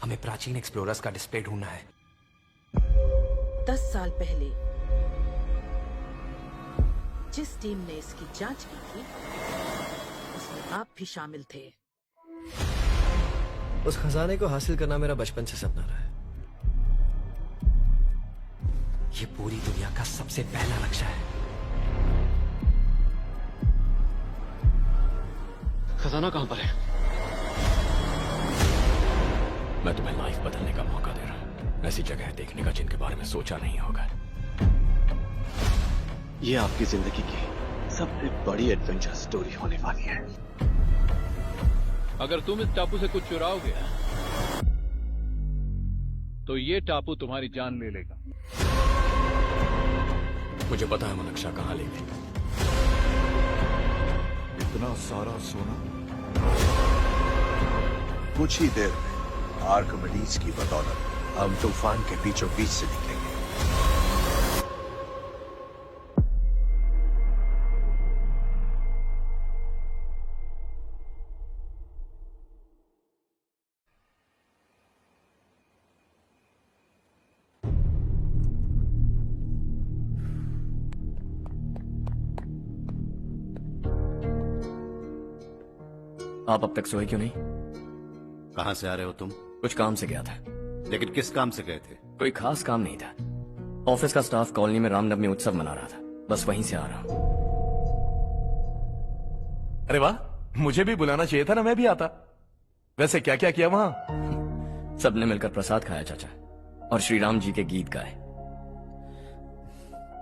हमें प्राचीन एक्सप्लोरर्स का डिस्प्ले ढूंढना है। 10 साल पहले जिस टीम ने इसकी जांच की थी उसमें आप भी शामिल थे। उस खजाने को हासिल करना मेरा बचपन से सपना रहा है। ये पूरी दुनिया का सबसे पहला नक्शा है। खजाना कहां पर है? मैं तुम्हें लाइफ बदलने का मौका दे रहा हूं, ऐसी जगह देखने का जिनके बारे में सोचा नहीं होगा। ये आपकी जिंदगी की सबसे बड़ी एडवेंचर स्टोरी होने वाली है। अगर तुम इस टापू से कुछ चुराओगे तो ये टापू तुम्हारी जान ले लेगा। मुझे पता है वो नक्शा कहां ले गए। इतना सारा सोना कुछ ही देर में आर्किमिडीज की बदौलत हम तूफान के बीचों बीच से निकलेंगे। आप अब तक सोए क्यों नहीं? कहां से आ रहे हो तुम? कुछ काम से गया था। लेकिन किस काम से गए थे? कोई खास काम नहीं था। ऑफिस का स्टाफ कॉलोनी में रामनवमी उत्सव मना रहा था, बस वहीं से आ रहा हूं। अरे वाह, मुझे भी बुलाना चाहिए था ना, मैं भी आता। वैसे क्या क्या किया वहां? सबने मिलकर प्रसाद खाया चाचा, और श्री राम जी के गीत गाए।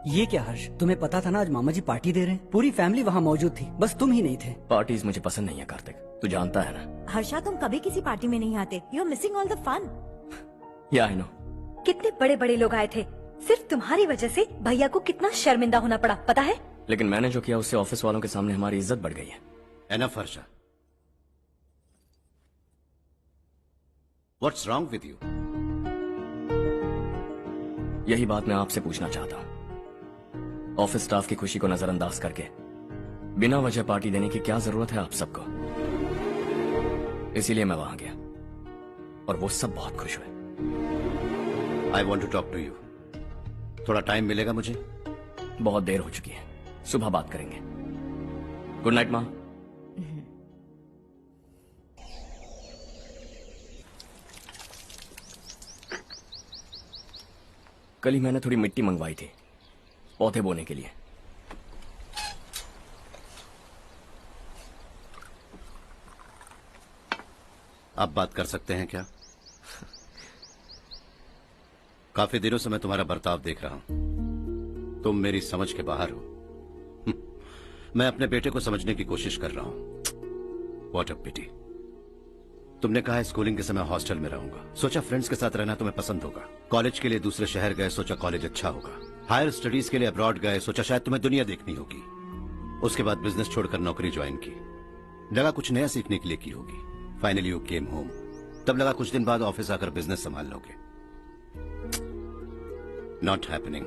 ये क्या हर्ष, तुम्हें पता था ना आज मामा जी पार्टी दे रहे हैं? पूरी फैमिली वहाँ मौजूद थी, बस तुम ही नहीं थे। पार्टीज मुझे पसंद नहीं है कार्तिक, तू जानता है ना। हर्षा, तुम कभी किसी पार्टी में नहीं आते। You are missing all the fun. या आई नो। कितने बड़े बड़े लोग आए थे, सिर्फ तुम्हारी वजह से भैया को कितना शर्मिंदा होना पड़ा, पता है? लेकिन मैंने जो किया उससे ऑफिस वालों के सामने हमारी इज्जत बढ़ गई है। Enough Harsha, what's wrong with you? यही बात मैं आपसे पूछना चाहता हूँ। ऑफिस स्टाफ की खुशी को नजरअंदाज करके बिना वजह पार्टी देने की क्या जरूरत है आप सबको? इसीलिए मैं वहां गया और वो सब बहुत खुश हुए। I want to talk to you. थोड़ा टाइम मिलेगा मुझे? बहुत देर हो चुकी है, सुबह बात करेंगे। गुड नाइट माँ। कल ही मैंने थोड़ी मिट्टी मंगवाई थी पौधे बोने के लिए। आप बात कर सकते हैं क्या? काफी दिनों से मैं तुम्हारा बर्ताव देख रहा हूं। तुम मेरी समझ के बाहर हो। मैं अपने बेटे को समझने की कोशिश कर रहा हूं। व्हाट अ पिटी। तुमने कहा स्कूलिंग के समय हॉस्टल में रहूंगा, सोचा फ्रेंड्स के साथ रहना तुम्हें पसंद होगा। कॉलेज के लिए दूसरे शहर गए, सोचा कॉलेज अच्छा होगा। हायर स्टडीज के लिए अब्रॉड गए, सोचा शायद तुम्हें दुनिया देखनी होगी। उसके बाद बिजनेस छोड़कर नौकरी ज्वाइन की, लगा कुछ नया सीखने के लिए की होगी। फाइनली यू केम होम, तब लगा कुछ दिन बाद ऑफिस आकर बिजनेस संभाल लोगे। Not happening.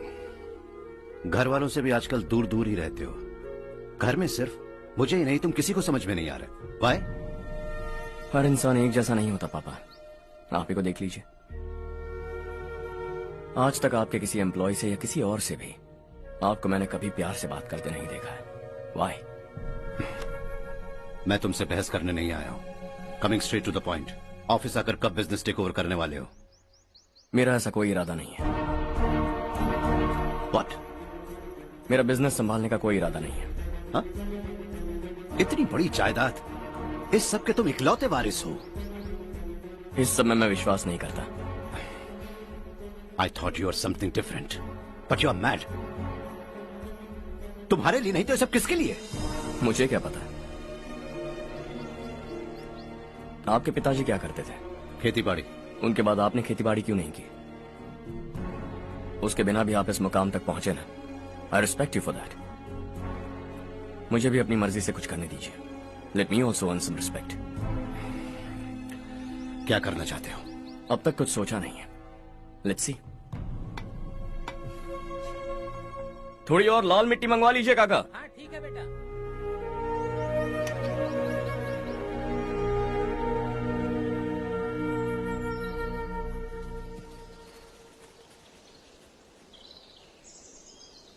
घर वालों से भी आजकल दूर दूर ही रहते हो। घर में सिर्फ मुझे ही नहीं, तुम किसी को समझ में नहीं आ रहे। वाई? हर इंसान एक जैसा नहीं होता पापा, आप ही को देख लीजिए। आज तक आपके किसी एम्प्लॉय से या किसी और से भी आपको मैंने कभी प्यार से बात करते नहीं देखा है। वाई? मैं तुमसे बहस करने नहीं आया हूं। Coming straight to the point, office आकर कब बिजनेस टेक ओवर करने वाले हो? मेरा ऐसा कोई इरादा नहीं है। व्हाट? मेरा बिजनेस संभालने का कोई इरादा नहीं है। हा? इतनी बड़ी जायदाद, इस सब के तुम इकलौते वारिस हो। इस सब में मैं विश्वास नहीं करता। I thought you were something different, but you are mad. तुम्हारे लिए नहीं तो ये सब किसके लिए? मुझे क्या पता। आपके पिताजी क्या करते थे? खेतीबाड़ी। उनके बाद आपने खेतीबाड़ी क्यों नहीं की? उसके बिना भी आप इस मुकाम तक पहुंचे ना। I respect you for that. मुझे भी अपनी मर्जी से कुछ करने दीजिए। Let me also earn some respect. क्या करना चाहते हो? अब तक कुछ सोचा नहीं है। Let's see. थोड़ी और लाल मिट्टी मंगवा लीजिए काका। हाँ ठीक है बेटा।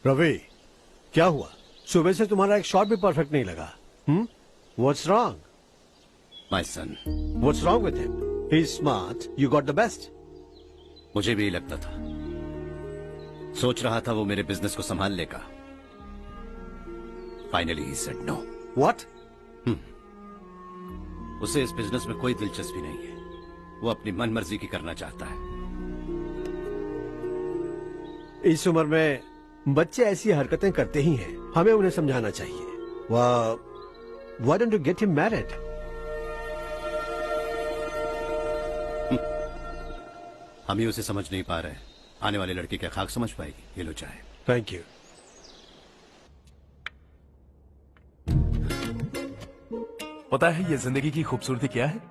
रवि, क्या हुआ? सुबह से तुम्हारा एक शॉट भी परफेक्ट नहीं लगा. What's wrong? My son. What's wrong with him? He's smart. You got the best. मुझे भी यही लगता था. सोच रहा था वो मेरे बिजनेस को संभाल लेगा. Finally he said no. What? उसे इस बिजनेस में कोई दिलचस्पी नहीं है. वो अपनी मनमर्जी की करना चाहता है. इस उम्र में बच्चे ऐसी हरकतें करते ही हैं. हमें उन्हें समझाना चाहिए. Why don't you get him married? हम ही उसे समझ नहीं पा रहे. आने वाली लड़की क्या खाक समझ पाएगी? ये लो चाहे. Thank you. पता है ये जिंदगी की खूबसूरती क्या है?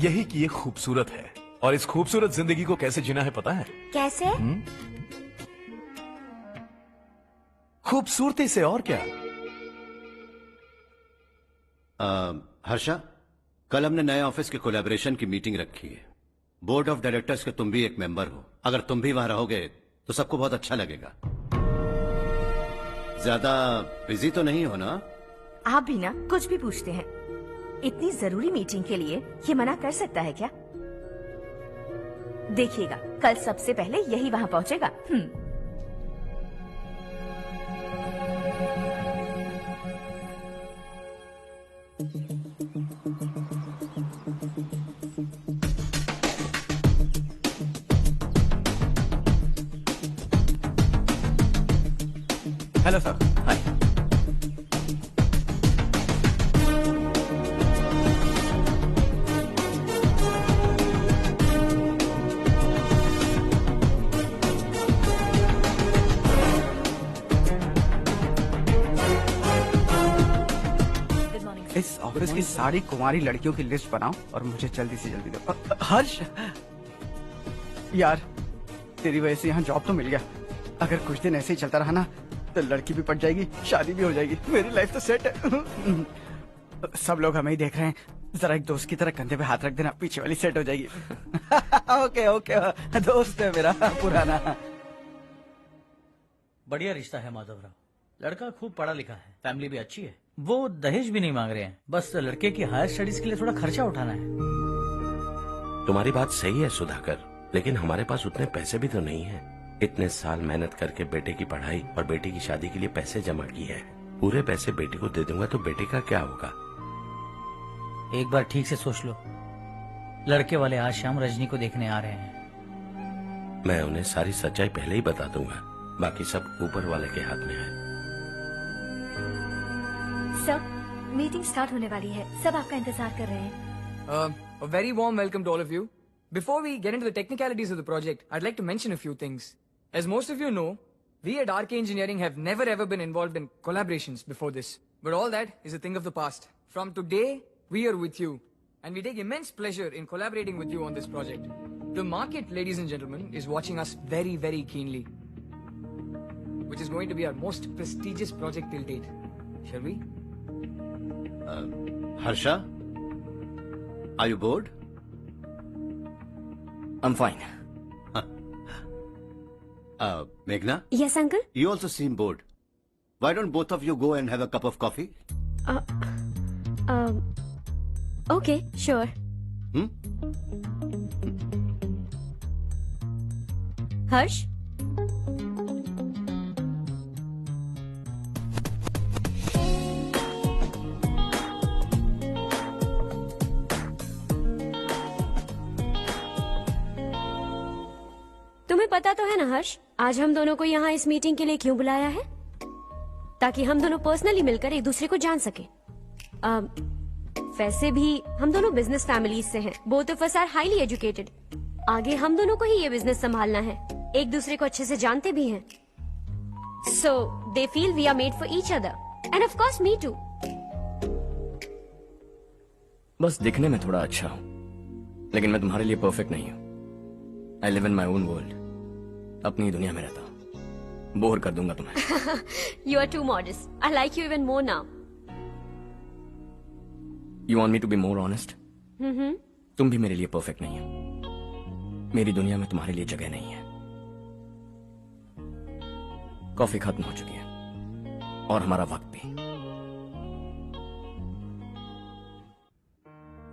यही कि ये खूबसूरत है. और इस खूबसूरत जिंदगी को कैसे जीना है पता है? कैसे? खूबसूरती से. और क्या? हर्षा, कल हमने नए ऑफिस के कोलैबोरेशन की मीटिंग रखी है. बोर्ड ऑफ डायरेक्टर्स के तुम भी एक मेंबर हो. अगर तुम भी वहां रहोगे तो सबको बहुत अच्छा लगेगा. ज्यादा बिजी तो नहीं हो ना? आप भी ना कुछ भी पूछते हैं. इतनी जरूरी मीटिंग के लिए ये मना कर सकता है क्या? देखिएगा, कल सबसे पहले यही वहां पहुंचेगा. Hello sir. हाय. इस ऑफिस की सारी कुंवारी लड़कियों की लिस्ट बनाओ और मुझे जल्दी से जल्दी दो. हर्ष, यार तेरी वजह से यहाँ जॉब तो मिल गया. अगर कुछ दिन ऐसे ही चलता रहा ना तो लड़की भी पट जाएगी, शादी भी हो जाएगी. मेरी लाइफ तो सेट है. सब लोग हमें ही देख रहे हैं. जरा एक दोस्त की तरह कंधे पे हाथ रख देना, पीछे वाली सेट हो जाएगी. ओके ओके, दोस्त है मेरा पुराना. बढ़िया रिश्ता है माधवराव. लड़का खूब पढ़ा लिखा है, फैमिली भी अच्छी है. वो दहेज भी नहीं मांग रहे हैं, बस लड़के की हायर स्टडीज के लिए थोड़ा खर्चा उठाना है. तुम्हारी बात सही है सुधाकर, लेकिन हमारे पास उतने पैसे भी तो नहीं है. इतने साल मेहनत करके बेटे की पढ़ाई और बेटे की शादी के लिए पैसे जमा किए हैं. पूरे पैसे बेटे को दे दूंगा तो बेटे का क्या होगा? एक बार ठीक से सोच लो. लड़के वाले आज शाम रजनी को देखने आ रहे हैं. मैं उन्हें सारी सच्चाई पहले ही बता दूंगा. बाकी सब ऊपर वाले के हाथ में है. सर, मीटिंग स्टार्ट होने वाली है. सब आपका इंतजार कर रहे हैं. A very warm welcome to all of you. Before we get into the technicalities of the project, I'd like to mention a few things. As most of you know, we at RK Engineering have never ever been involved in collaborations before this. But all that is a thing of the past. From today, we are with you. And we take immense pleasure in collaborating with you on this project. The market, ladies and gentlemen, is watching us very, very keenly. Which is going to be our most prestigious project till date. Shall we? Harsha, are you bored? I'm fine. Meghna? Yes, uncle? You also seem bored. Why don't both of you go and have a cup of coffee? Okay, sure. Harsh? तुम्हें पता तो है ना हर्ष, आज हम दोनों को यहाँ इस मीटिंग के लिए क्यों बुलाया है? ताकि हम दोनों पर्सनली मिलकर एक दूसरे को जान सके. वैसे भी हम दोनों बिजनेस फैमिलीज से हैं. Both of us are highly educated. आगे हम दोनों को ही ये बिजनेस संभालना है. एक दूसरे को अच्छे से जानते भी हैं. So they feel we are made for each other and of course me too. बस दिखने में थोड़ा अच्छा हूं, लेकिन मैं तुम्हारे लिए परफेक्ट नहीं हूं. I live in my own world. अपनी दुनिया में रहता हूं. बोर कर दूंगा तुम्हें. You are too modest. I like you even more now. You want me to be more honest? तुम भी मेरे लिए परफेक्ट नहीं हो. मेरी दुनिया में तुम्हारे लिए जगह नहीं है. कॉफी खत्म हो चुकी है और हमारा वक्त भी।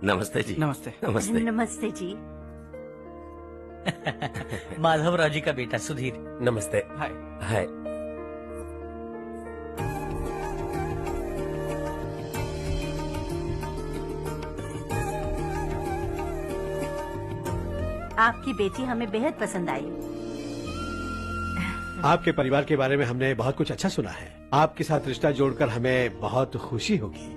नमस्ते जी। नमस्ते। नमस्ते। नमस्ते जी। माधवराव जी का बेटा सुधीर। नमस्ते। हाय। हाय। आपकी बेटी हमें बेहद पसंद आई। आपके परिवार के बारे में हमने बहुत कुछ अच्छा सुना है। आपके साथ रिश्ता जोड़कर हमें बहुत खुशी होगी।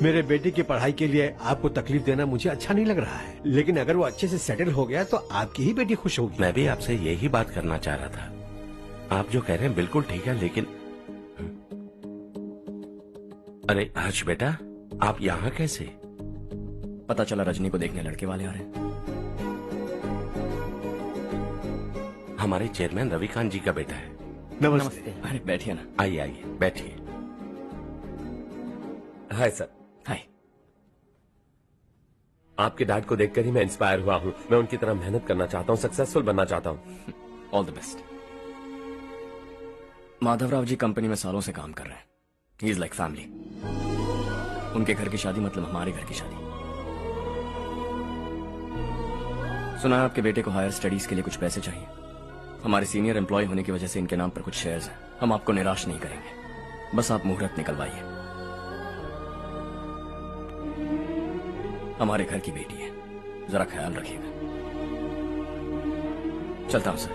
मेरे बेटे की पढ़ाई के लिए आपको तकलीफ देना मुझे अच्छा नहीं लग रहा है, लेकिन अगर वो अच्छे से सेटल हो गया तो आपकी ही बेटी खुश होगी। मैं भी आपसे यही बात करना चाह रहा था। आप जो कह रहे हैं बिल्कुल ठीक है, लेकिन अरे हर्ष बेटा, आप यहाँ कैसे? पता चला रजनी को देखने लड़के वाले आ रहे हैं। हमारे चेयरमैन रविकांत जी का बेटा है। नमस्ते। अरे बैठिए ना। आइए आइए बैठिए। Hi sir. हाय। आपके डैड को देखकर ही मैं इंस्पायर हुआ हूँ। मैं उनकी तरह मेहनत करना चाहता हूँ, सक्सेसफुल बनना चाहता हूँ। All the best. Madhavrao ji company में सालों से काम कर रहे हैं। He is like family. उनके घर की शादी मतलब हमारे घर की शादी। सुना है आपके बेटे को हायर स्टडीज के लिए कुछ पैसे चाहिए। हमारे सीनियर एम्प्लॉय होने की वजह से इनके नाम पर कुछ शेयर्स हैं। हम आपको निराश नहीं करेंगे, बस आप मुहूर्त निकलवाइए। हमारे घर की बेटी है, जरा ख्याल रखिएगा। चलता हूं सर।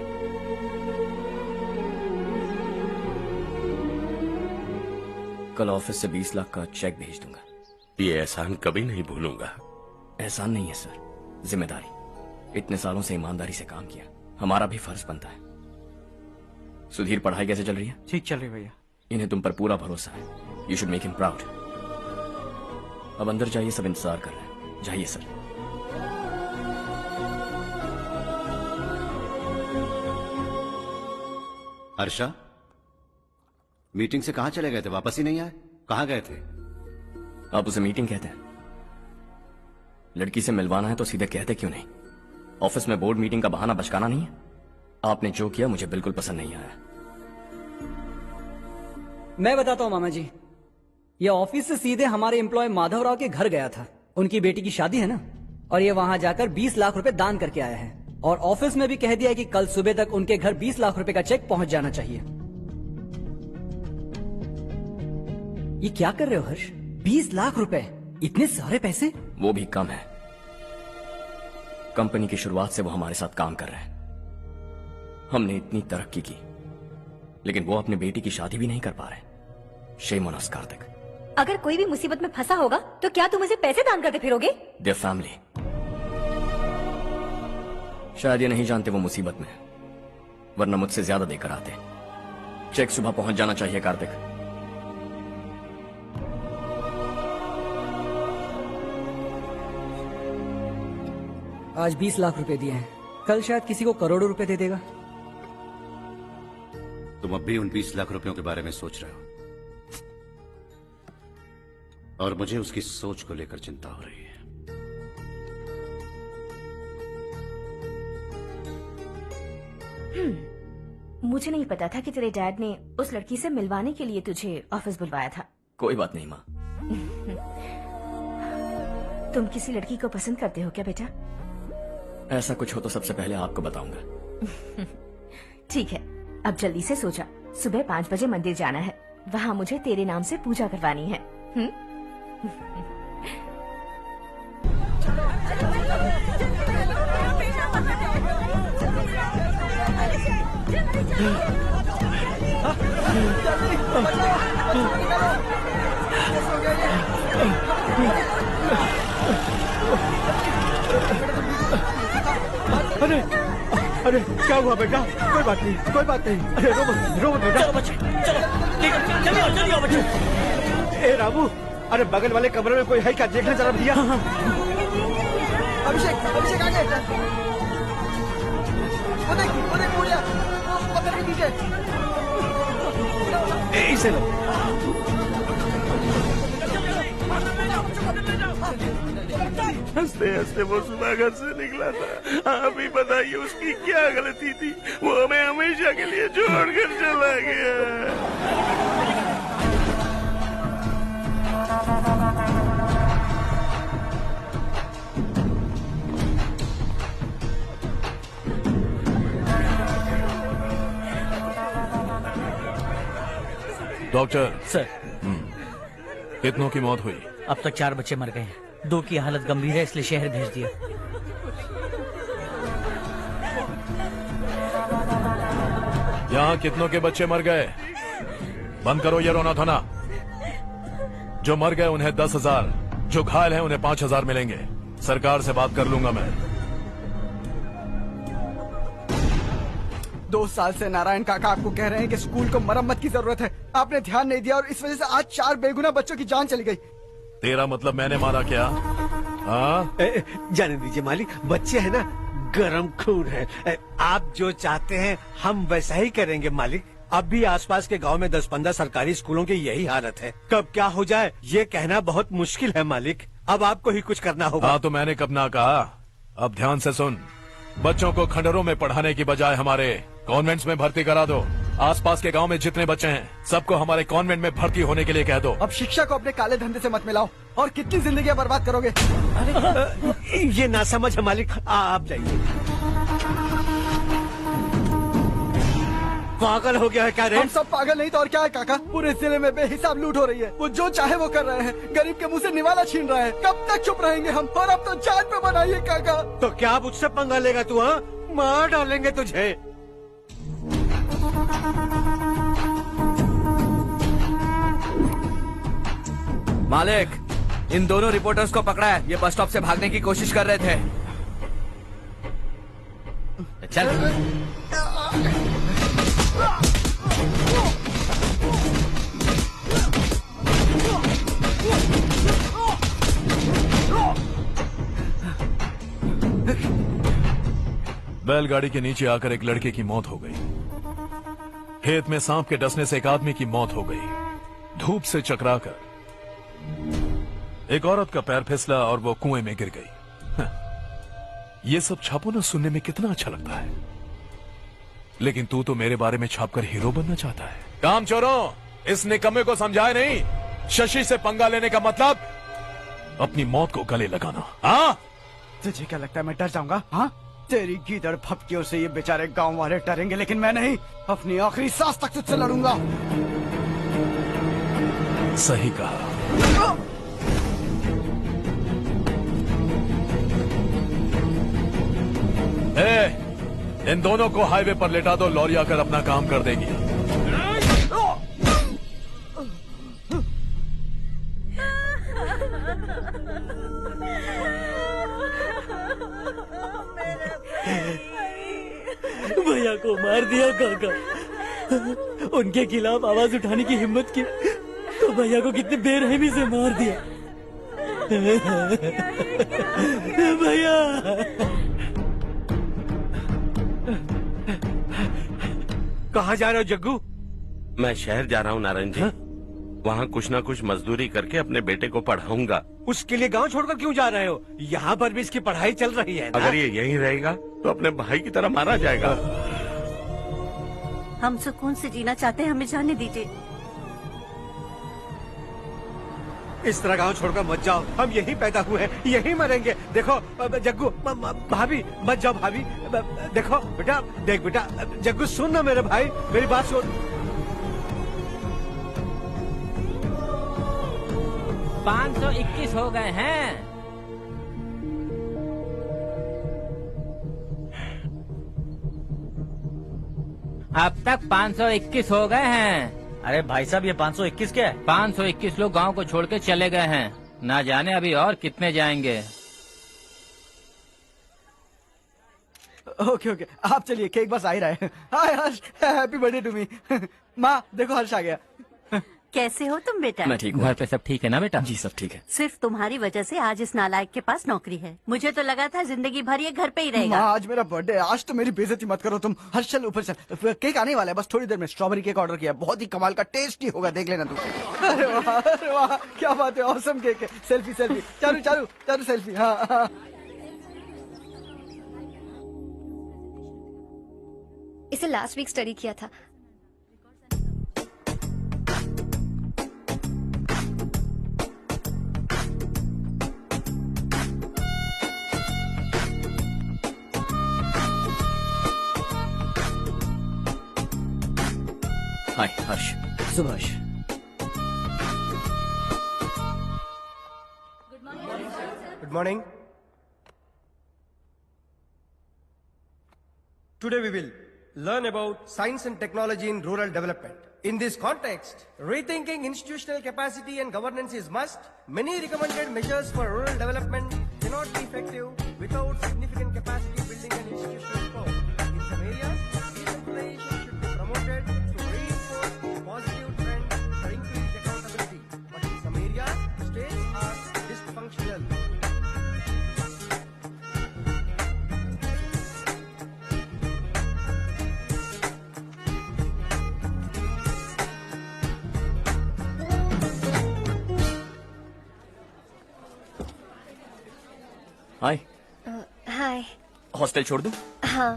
कल ऑफिस से 20 लाख का चेक भेज दूंगा। ये एहसान कभी नहीं भूलूंगा। एहसान नहीं है सर, जिम्मेदारी। इतने सालों से ईमानदारी से काम किया, हमारा भी फर्ज बनता है। सुधीर, पढ़ाई कैसे चल रही है? ठीक चल रही भैया। इन्हें तुम पर पूरा भरोसा है। You should make him proud. अब अंदर जाइए, सब इंतजार कर रहे हैं। जाइए सर। हर्षा, मीटिंग से कहां चले गए थे? वापस ही नहीं आए? कहां गए थे? आप उसे मीटिंग कहते हैं? लड़की से मिलवाना है तो सीधे कहते क्यों नहीं? ऑफिस में बोर्ड मीटिंग का बहाना बचकाना नहीं है। आपने जो किया मुझे बिल्कुल पसंद नहीं आया। मैं बताता हूँ मामा जी, ये ऑफिस से सीधे हमारे एम्प्लॉय माधवराव के घर गया था। उनकी बेटी की शादी है ना, और ये वहां जाकर 20 लाख रुपए दान करके आया है। और ऑफिस में भी कह दिया है कि कल सुबह तक उनके घर 20 लाख रुपए का चेक पहुंच जाना चाहिए। ये क्या कर रहे हो हर्ष? 20 लाख रुपए, इतने सारे पैसे? वो भी कम है। कंपनी की शुरुआत से वो हमारे साथ काम कर रहे हैं। हमने इतनी तरक्की की, लेकिन वो अपनी बेटी की शादी भी नहीं कर पा रहे। Shame on us Kartik. अगर कोई भी मुसीबत में फंसा होगा तो क्या तुम उसे पैसे दान करते फिरोगे? Their family. शायद ये नहीं जानते वो मुसीबत में, वरना मुझसे ज्यादा देकर आते। चेक सुबह पहुंच जाना चाहिए कार्तिक। आज 20 लाख रुपए दिए हैं, कल शायद किसी को करोड़ों रुपए दे देगा। तुम अब भी उन 20 लाख रुपयों के बारे में सोच रहे हो, और मुझे उसकी सोच को लेकर चिंता हो रही है। मुझे नहीं पता था कि तेरे डैड ने उस लड़की से मिलवाने के लिए तुझे ऑफिस बुलवाया था। कोई बात नहीं माँ। तुम किसी लड़की को पसंद करते हो क्या बेटा? ऐसा कुछ हो तो सबसे पहले आपको बताऊंगा। ठीक है, अब जल्दी से सो जा। सुबह 5 बजे मंदिर जाना है, वहाँ मुझे तेरे नाम से पूजा करवानी है। अरे अरे क्या हुआ बेटा? कोई बात नहीं, कोई बात नहीं। अरे रो मत बेटा। चलो बच्चे, चलो जल्दी आओ बच्चे। ए रामू, अरे बगल वाले कमरे में कोई है क्या? देखना जरा भैया। अभिषेक, अभिषेक आ गए। वो देख मुड़िया, पकड़ के पीछे। इसे लो। हंसते हंसते वो सुबह घर से निकला था। आप ही बताइए उसकी क्या गलती थी, वो हमें हमेशा के लिए छोड़कर चला गया। डॉक्टर सर, कितनों की मौत हुई? अब तक 4 बच्चे मर गए हैं, 2 की हालत गंभीर है, इसलिए शहर भेज दिया। यहाँ कितनों के बच्चे मर गए? बंद करो ये रोना धोना। जो मर गए उन्हें 10,000, जो घायल हैं उन्हें 5,000 मिलेंगे। सरकार से बात कर लूंगा मैं। 2 साल से नारायण काका आपको कह रहे हैं कि स्कूल को मरम्मत की जरूरत है। आपने ध्यान नहीं दिया और इस वजह से आज 4 बेगुनाह बच्चों की जान चली गई। तेरा मतलब मैंने मारा क्या? हाँ, जाने दीजिए मालिक, बच्चे हैं ना, गरम खून है। आप जो चाहते हैं हम वैसा ही करेंगे मालिक। अब भी आसपास के गांव में 10-15 सरकारी स्कूलों की यही हालत है। कब क्या हो जाए ये कहना बहुत मुश्किल है मालिक। अब आपको ही कुछ करना होगा। हाँ तो मैंने कब ना कहा। अब ध्यान से सुन, बच्चों को खंडरों में पढ़ाने की बजाय हमारे कॉन्वेंट्स में भर्ती करा दो। आसपास के गांव में जितने बच्चे हैं सबको हमारे कॉन्वेंट में भर्ती होने के लिए कह दो। अब शिक्षा को अपने काले धंधे से मत मिलाओ। और कितनी जिंदगियां बर्बाद करोगे? ये ना समझ है मालिक, आप जाइए। पागल हो गया है क्या रे? हम सब पागल नहीं तो और क्या है काका। पूरे जिले में बेहिसाब लूट हो रही है। वो जो चाहे वो कर रहे हैं, गरीब के मुंह से निवाला छीन रहे हैं। कब तक चुप रहेंगे हम? और अब तो जान पे बनाइए काका। तो क्या आप उससे पंगा लेगा तू? हाँ, मार डालेंगे तुझे। मालिक, इन दोनों रिपोर्टर्स को पकड़ा है। ये बस स्टॉप से भागने की कोशिश कर रहे थे। चल। बैलगाड़ी के नीचे आकर एक लड़के की मौत हो गई। खेत में सांप के डसने से एक आदमी की मौत हो गई। धूप से चकराकर एक औरत का पैर फिसला और वो कुएं में गिर गई। ये सब छापो ना, सुनने में कितना अच्छा लगता है। लेकिन तू तो मेरे बारे में छापकर हीरो बनना चाहता है। काम चोरों, इस निकम्मे को समझाए नहीं। शशि से पंगा लेने का मतलब अपनी मौत को गले लगाना। हाँ, तुझे क्या लगता है मैं डर जाऊंगा? हाँ, तेरी गीदड़ फपकियों से ये बेचारे गांव वाले डरेंगे, लेकिन मैं नहीं। अपनी आखिरी सांस तक तुझसे लड़ूंगा। सही कहा। इन दोनों को हाईवे पर लेटा दो, लॉरी आकर अपना काम कर देगी। भैया को मार दिया काका। उनके खिलाफ आवाज उठाने की हिम्मत की तो भैया को कितने बेरहमी से मार दिया। भैया कहाँ जा रहे हो जग्गू? मैं शहर जा रहा हूँ नारायण जी। वहाँ कुछ ना कुछ मजदूरी करके अपने बेटे को पढ़ाऊंगा। उसके लिए गांव छोड़कर क्यों जा रहे हो? यहाँ पर भी इसकी पढ़ाई चल रही है ना? अगर ये यहीं रहेगा तो अपने भाई की तरह मारा जाएगा। हम सुकून से जीना चाहते हैं, हमें जाने दीजिए। इस तरह गांव छोड़कर मत जाओ। हम यहीं पैदा हुए हैं, यहीं मरेंगे। देखो जग्गू, भाभी मत जाओ। भाभी देखो बेटा, देख बेटा, जग्गू सुन ना मेरे भाई, मेरी बात सुन। 521 हो गए हैं। अब तक 521 हो गए हैं। अरे भाई साहब, ये 521 क्या है? 521 लोग गांव को छोड़ के चले गए हैं। ना जाने अभी और कितने जाएंगे। ओके ओके, आप चलिए, केक बस आ ही रहा है। हाय हर्ष, हैप्पी बर्थडे टू मी। माँ देखो, हर्ष आ गया। कैसे हो तुम बेटा? मैं ठीक हूँ। घर पे सब ठीक है ना बेटा? जी सब ठीक है। सिर्फ तुम्हारी वजह से आज इस नालायक के पास नौकरी है। मुझे तो लगा था जिंदगी भर ये घर पे ही रहेगा। माँ, आज मेरा बर्थडे है, आज तो मेरी बेइज्जती मत करो तुम। हर्ष चल ऊपर चल, केक आने वाला है, बस थोड़ी देर में। स्ट्रॉबेरी केक ऑर्डर किया, बहुत ही कमाल का, टेस्टी होगा, देख लेना तू। अरे वाह, क्या बात है, ऑसम केक है। सेल्फी सेल्फी, चालू चालू चालू सेल्फी। हाँ हाँ। इसे लास्ट वीक स्टडी किया था। हाय हर्ष। Subhash. Good morning. Today we will learn about science and technology in rural development. In this context, rethinking institutional capacity and governance is must. Many recommended measures for rural development cannot be effective without significant capacity building and institutional support. In some areas, decentralization should be promoted to reinforce positive trends for increased accountability. But in some areas, states are dysfunctional. Hi. Hi. Hostel छोड़ दूं? हाँ।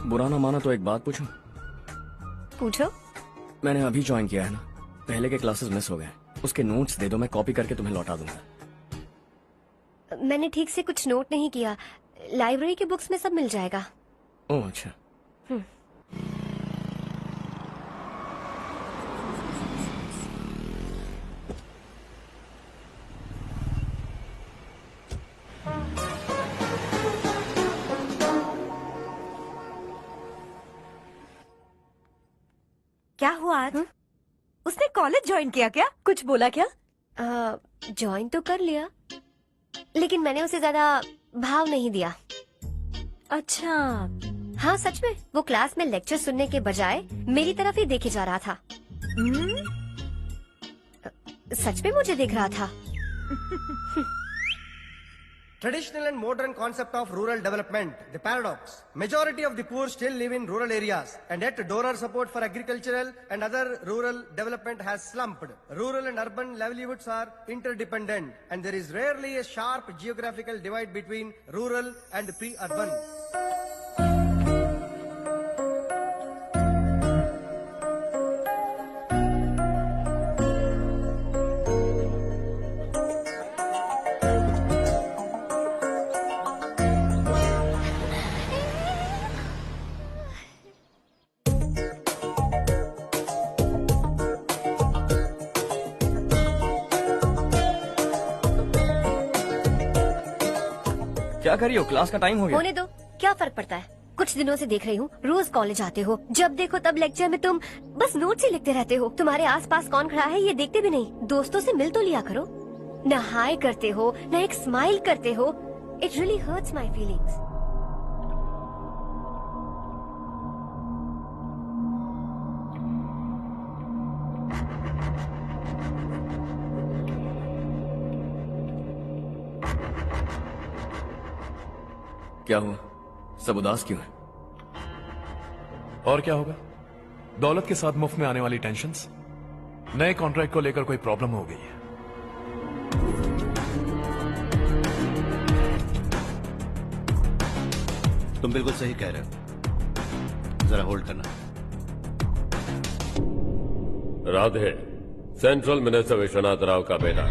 बुरा ना माना तो एक बात पूछूं? पूछो। मैंने अभी ज्वाइन किया है ना, पहले के क्लासेस मिस हो गए। उसके नोट्स दे दो, मैं कॉपी करके तुम्हें लौटा दूंगा। मैंने ठीक से कुछ नोट नहीं किया। लाइब्रेरी के बुक्स में सब मिल जाएगा। ओह अच्छा। क्या हुआ आज? उसने कॉलेज ज्वाइन किया क्या? कुछ बोला क्या? ज्वाइन तो कर लिया, लेकिन मैंने उसे ज्यादा भाव नहीं दिया। अच्छा। हाँ सच में, वो क्लास में लेक्चर सुनने के बजाय मेरी तरफ ही देखे जा रहा था। सच में मुझे देख रहा था। Traditional and modern concept of rural development, the paradox. Majority of the poor still live in rural areas, and yet donor support for agricultural and other rural development has slumped. Rural and urban livelihoods are interdependent, and there is rarely a sharp geographical divide between rural and pre-urban. क्या कर रही हो? Class का time हो गया। होने दो, क्या फर्क पड़ता है। कुछ दिनों से देख रही हूँ, रोज कॉलेज आते हो, जब देखो तब लेक्चर में तुम बस नोट्स ही लिखते रहते हो। तुम्हारे आसपास कौन खड़ा है ये देखते भी नहीं। दोस्तों से मिल तो लिया करो। न हाय करते हो, न एक स्माइल करते हो। It really hurts my feelings. क्या हुआ? सब उदास क्यों है? और क्या होगा? दौलत के साथ मुफ्त में आने वाली टेंशन्स। नए कॉन्ट्रैक्ट को लेकर कोई प्रॉब्लम हो गई है। तुम बिल्कुल सही कह रहे हो, जरा होल्ड करना। राधे, सेंट्रल मिनिस्टर विश्वनाथ राव का बेटा।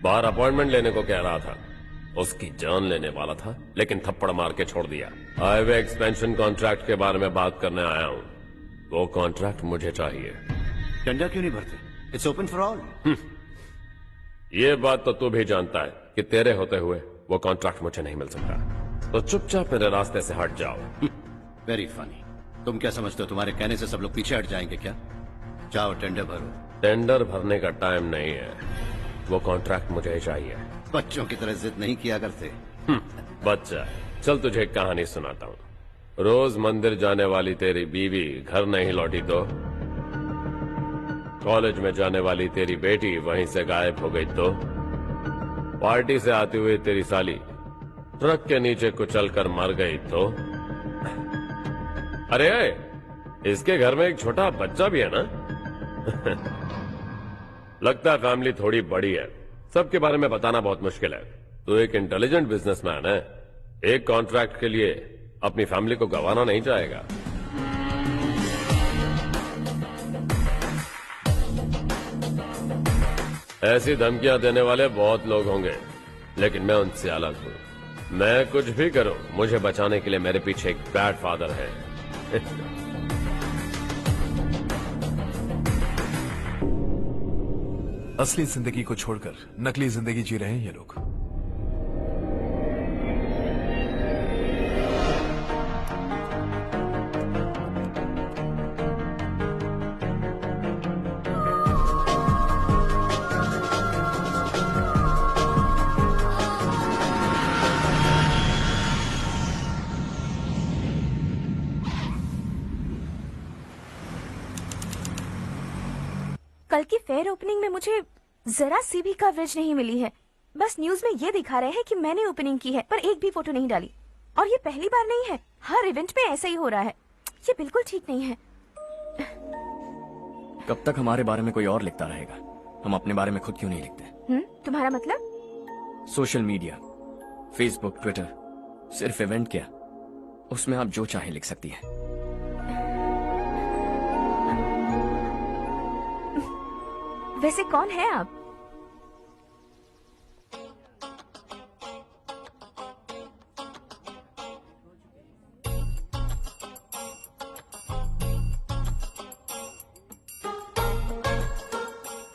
बाहर अपॉइंटमेंट लेने को कह रहा था, उसकी जान लेने वाला था, लेकिन थप्पड़ मार के छोड़ दिया। हाईवे एक्सपेंशन कॉन्ट्रैक्ट के बारे में बात करने आया हूं। वो कॉन्ट्रैक्ट मुझे चाहिए। टेंडर क्यों नहीं भरते? It's open for all. ये बात तो तू भी जानता है कि तेरे होते हुए वो कॉन्ट्रैक्ट मुझे नहीं मिल सकता, तो चुपचाप मेरे रास्ते से हट जाओ। Very funny. तुम क्या समझते हो तुम्हारे कहने से सब लोग पीछे हट जाएंगे क्या? जाओ टेंडर भरो। टेंडर भरने का टाइम नहीं है, वो कॉन्ट्रैक्ट मुझे चाहिए। बच्चों की तरह जिद नहीं किया करते। बच्चा, चल तुझे एक कहानी सुनाता हूँ। रोज मंदिर जाने वाली तेरी बीवी घर नहीं लौटी तो, कॉलेज में जाने वाली तेरी बेटी वहीं से गायब हो गई तो, पार्टी से आती हुई तेरी साली ट्रक के नीचे कुचलकर मर गई तो। अरे इसके घर में एक छोटा बच्चा भी है ना। लगता है फैमिली थोड़ी बड़ी है, सबके बारे में बताना बहुत मुश्किल है। तो एक इंटेलिजेंट बिजनेसमैन है, एक कॉन्ट्रैक्ट के लिए अपनी फैमिली को गंवाना नहीं चाहेगा। ऐसी धमकियां देने वाले बहुत लोग होंगे, लेकिन मैं उनसे अलग हूं। मैं कुछ भी करूं, मुझे बचाने के लिए मेरे पीछे एक बैड फादर है। असली जिंदगी को छोड़कर नकली जिंदगी जी रहे हैं ये लोग। कल की फेयर ओपनिंग में मुझे जरा सी भी कवरेज नहीं मिली है। बस न्यूज में ये दिखा रहे हैं कि मैंने ओपनिंग की है, पर एक भी फोटो नहीं डाली। और ये पहली बार नहीं है, हर इवेंट पे ऐसा ही हो रहा है। ये बिल्कुल ठीक नहीं है। कब तक हमारे बारे में कोई और लिखता रहेगा? हम अपने बारे में खुद क्यों नहीं लिखते? तुम्हारा मतलब? सोशल मीडिया, फेसबुक, ट्विटर, सिर्फ इवेंट क्या, उसमें आप जो चाहे लिख सकती हैं। वैसे कौन है आप?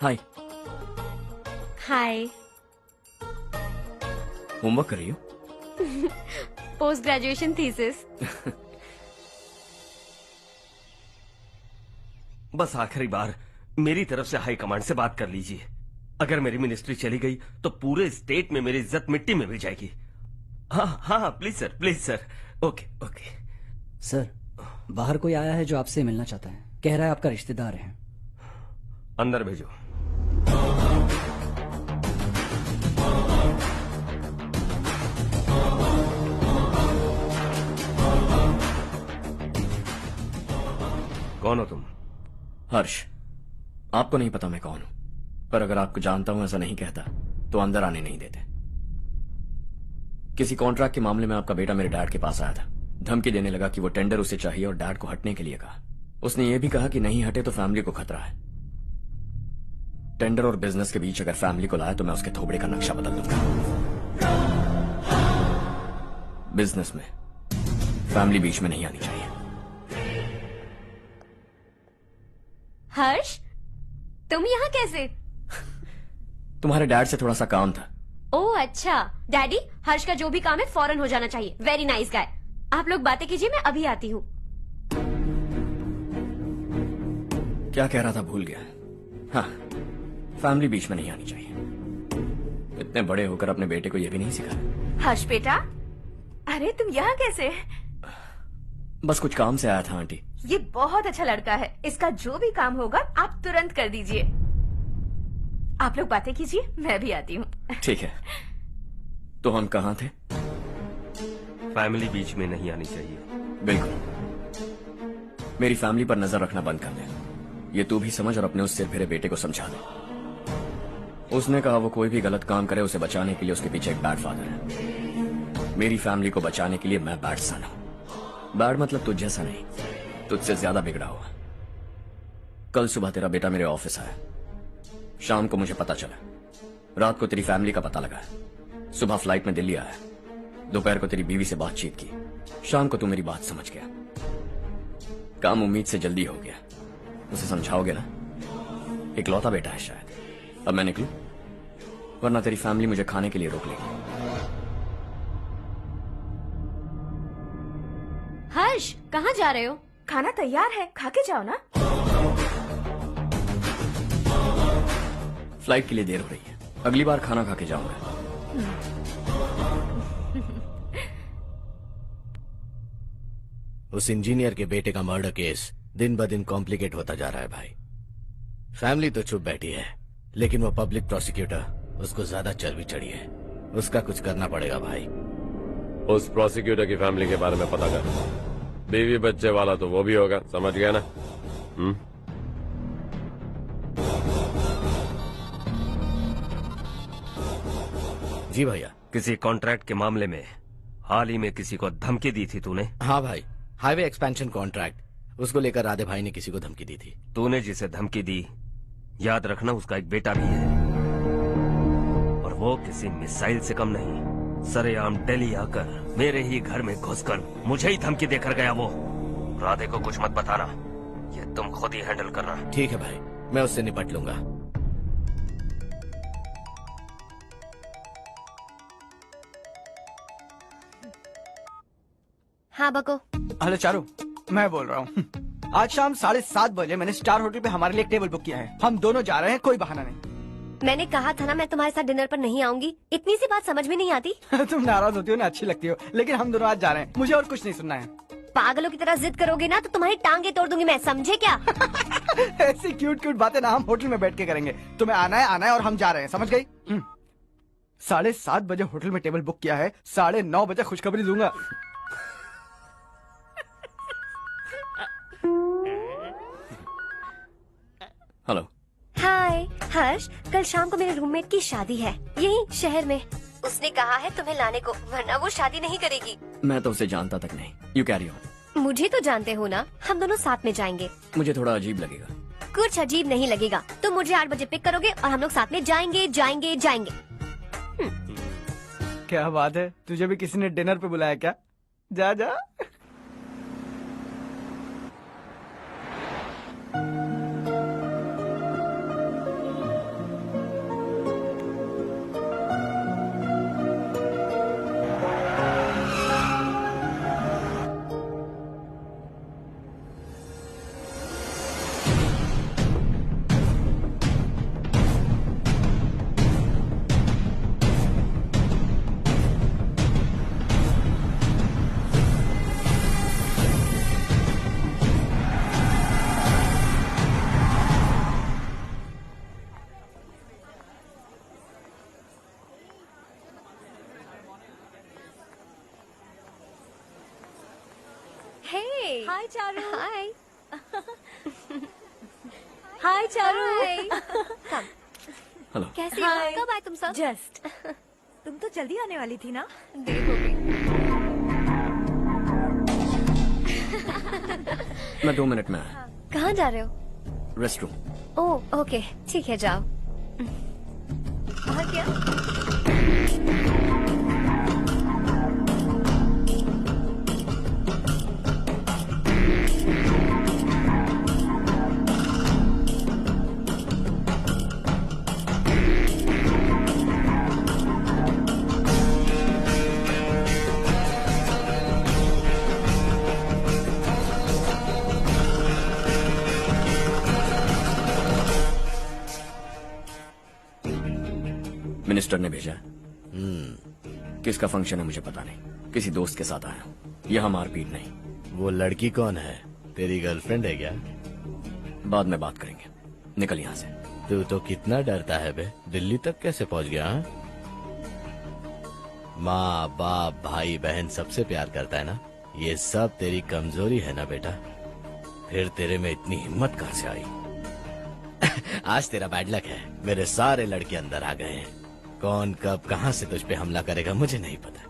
हाय। हाय। होमवर्क कर रही हो? Post graduation thesis. बस आखिरी बार मेरी तरफ से हाई कमांड से बात कर लीजिए। अगर मेरी मिनिस्ट्री चली गई तो पूरे स्टेट में मेरी इज्जत मिट्टी में मिल जाएगी। हाँ हाँ please sir, please sir. Okay okay. Sir, बाहर कोई आया है जो आपसे मिलना चाहता है। कह रहा है आपका रिश्तेदार है। अंदर भेजो। कौन हो तुम? हर्ष। आपको नहीं पता मैं कौन हूं, पर अगर आपको जानता हूं ऐसा नहीं कहता तो अंदर आने नहीं देते। किसी कॉन्ट्रैक्ट के मामले में आपका बेटा मेरे डैड के पास आया था। धमकी देने लगा कि वो टेंडर उसे चाहिए और डैड को हटने के लिए कहा। उसने ये भी कहा कि नहीं हटे तो फैमिली को खतरा है। टेंडर और बिजनेस के बीच अगर फैमिली को लाया तो मैं उसके थोबड़े का नक्शा बदल दूंगा। बिजनेस में फैमिली बीच में नहीं आनी चाहिए। हर्ष, तुम यहाँ कैसे? तुम्हारे डैड से थोड़ा सा काम था। ओह अच्छा। डैडी, हर्ष का जो भी काम है फौरन हो जाना चाहिए। Very nice guy. आप लोग बातें कीजिए, मैं अभी आती हूँ। क्या कह रहा था भूल गया। हाँ, फैमिली बीच में नहीं आनी चाहिए। इतने बड़े होकर अपने बेटे को यह भी नहीं सिखाया। हर्ष बेटा, अरे तुम यहाँ कैसे? बस कुछ काम से आया था आंटी। ये बहुत अच्छा लड़का है। इसका जो भी काम होगा आप तुरंत कर दीजिए। आप लोग बातें कीजिए, मैं भी आती हूँ। ठीक है। तो हम कहाँ थे? फैमिली बीच में नहीं आनी चाहिए। बिल्कुल। मेरी फैमिली पर नजर रखना बंद कर दे। ये तू भी समझ और अपने उस सिर फिरे बेटे को समझा दे। उसने कहा वो कोई भी गलत काम करे उसे बचाने के लिए उसके पीछे एक बैड फादर है। मेरी फैमिली को बचाने के लिए मैं बैड सन हूं। बैड मतलब तुझ जैसा नहीं, तुझसे ज्यादा बिगड़ा हुआ। कल सुबह तेरा बेटा मेरे ऑफिस आया। शाम को मुझे पता चला। रात को तेरी फैमिली का पता लगा। सुबह फ्लाइट में दिल्ली आया। दोपहर को तेरी बीवी से बातचीत की। शाम को तू मेरी बात समझ गया। काम उम्मीद से जल्दी हो गया। उसे समझाओगे ना? इकलौता बेटा है शायद। अब मैं निकलूं, वरना तेरी फैमिली मुझे खाने के लिए रोक लेगी। हर्ष, कहाँ जा रहे हो? खाना तैयार है, खा के जाओ ना। फ्लाइट के लिए देर हो रही है। अगली बार खाना खा के जाऊंगा। उस इंजीनियर के बेटे का मर्डर केस दिन ब दिन कॉम्प्लिकेट होता जा रहा है भाई। फैमिली तो चुप बैठी है, लेकिन वो पब्लिक प्रोसिक्यूटर उसको ज्यादा चर्बी चढ़ी है। उसका कुछ करना पड़ेगा भाई। उस प्रोसिक्यूटर की फैमिली के बारे में पता कर। बीवी बच्चे वाला तो वो भी होगा, समझ गया ना? जी भैया। किसी कॉन्ट्रैक्ट के मामले में हाल ही में किसी को धमकी दी थी तूने? हाँ भाई, हाईवे एक्सपेंशन कॉन्ट्रैक्ट, उसको लेकर राधे भाई ने किसी को धमकी दी थी। तूने जिसे धमकी दी, याद रखना उसका एक बेटा भी है, और वो किसी मिसाइल से कम नहीं। सरेआम दिल्ली आकर मेरे ही घर में घुसकर मुझे ही धमकी देकर गया वो। राधे को कुछ मत बताना, ये तुम खुद ही हैंडल करना। ठीक है भाई, मैं उससे निपट लूंगा। हाँ बको। हेलो चारू, मैं बोल रहा हूँ। आज शाम 7:30 बजे मैंने स्टार होटल पे हमारे लिए एक टेबल बुक किया है। हम दोनों जा रहे हैं, कोई बहाना नहीं। मैंने कहा था ना मैं तुम्हारे साथ डिनर पर नहीं आऊंगी। इतनी सी बात समझ में नहीं आती? तुम नाराज होती हो ना, अच्छी लगती हो, लेकिन हम दोनों आज जा रहे हैं। मुझे और कुछ नहीं सुनना है। पागलों की तरह जिद करोगे ना तो तुम्हारी टांगे तोड़ दूंगी मैं, समझे क्या? ऐसी क्यूट क्यूट बातें ना हम होटल में बैठ के करेंगे। तुम्हें आना है और हम जा रहे हैं, समझ गई? 7:30 बजे होटल में टेबल बुक किया है, 9:30 बजे खुशखबरी दूंगा। हेलो। हाय हर्ष, कल शाम को मेरे रूममेट की शादी है यही शहर में। उसने कहा है तुम्हें लाने को, वरना वो शादी नहीं करेगी। मैं तो उसे जानता तक नहीं। You carry on. मुझे तो जानते हो ना, हम दोनों साथ में जाएंगे। मुझे थोड़ा अजीब लगेगा। कुछ अजीब नहीं लगेगा। तुम मुझे 8 बजे पिक करोगे और हम लोग साथ में जाएंगे जाएंगे जाएंगे। क्या बात है, तुझे भी किसी ने डिनर पे बुलाया क्या? जा जा। हाय चारू। हाय। हाय चारू। हेलो। कैसी हो? कब आए तुम सब? जस्ट। तुम तो जल्दी आने वाली थी ना? देर हो गई। मैं 2 मिनट में आया। कहाँ जा रहे हो? Rest room. ओह ओके, ठीक है जाओ। और क्या? मिनिस्टर ने भेजा है। किसका फंक्शन है मुझे पता नहीं, किसी दोस्त के साथ आया हूँ। यहाँ मारपीट नहीं। वो लड़की कौन है? तेरी गर्लफ्रेंड है क्या? बाद में बात करेंगे, निकल यहाँ से। तू तो कितना डरता है बे, दिल्ली तक कैसे पहुँच गया? हाँ? माँ बाप भाई बहन सबसे प्यार करता है ना, ये सब तेरी कमजोरी है ना बेटा। फिर तेरे में इतनी हिम्मत कहाँ से आई? आज तेरा बैड लक है, मेरे सारे लड़के अंदर आ गए हैं। कौन कब कहां से तुझ पे हमला करेगा मुझे नहीं पता।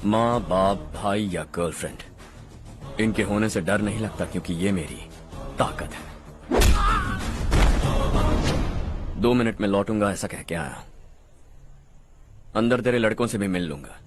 माँ बाप भाई या गर्लफ्रेंड, इनके होने से डर नहीं लगता, क्योंकि ये मेरी ताकत है। 2 मिनट में लौटूंगा ऐसा कह के आया। अंदर तेरे लड़कों से भी मिल लूंगा।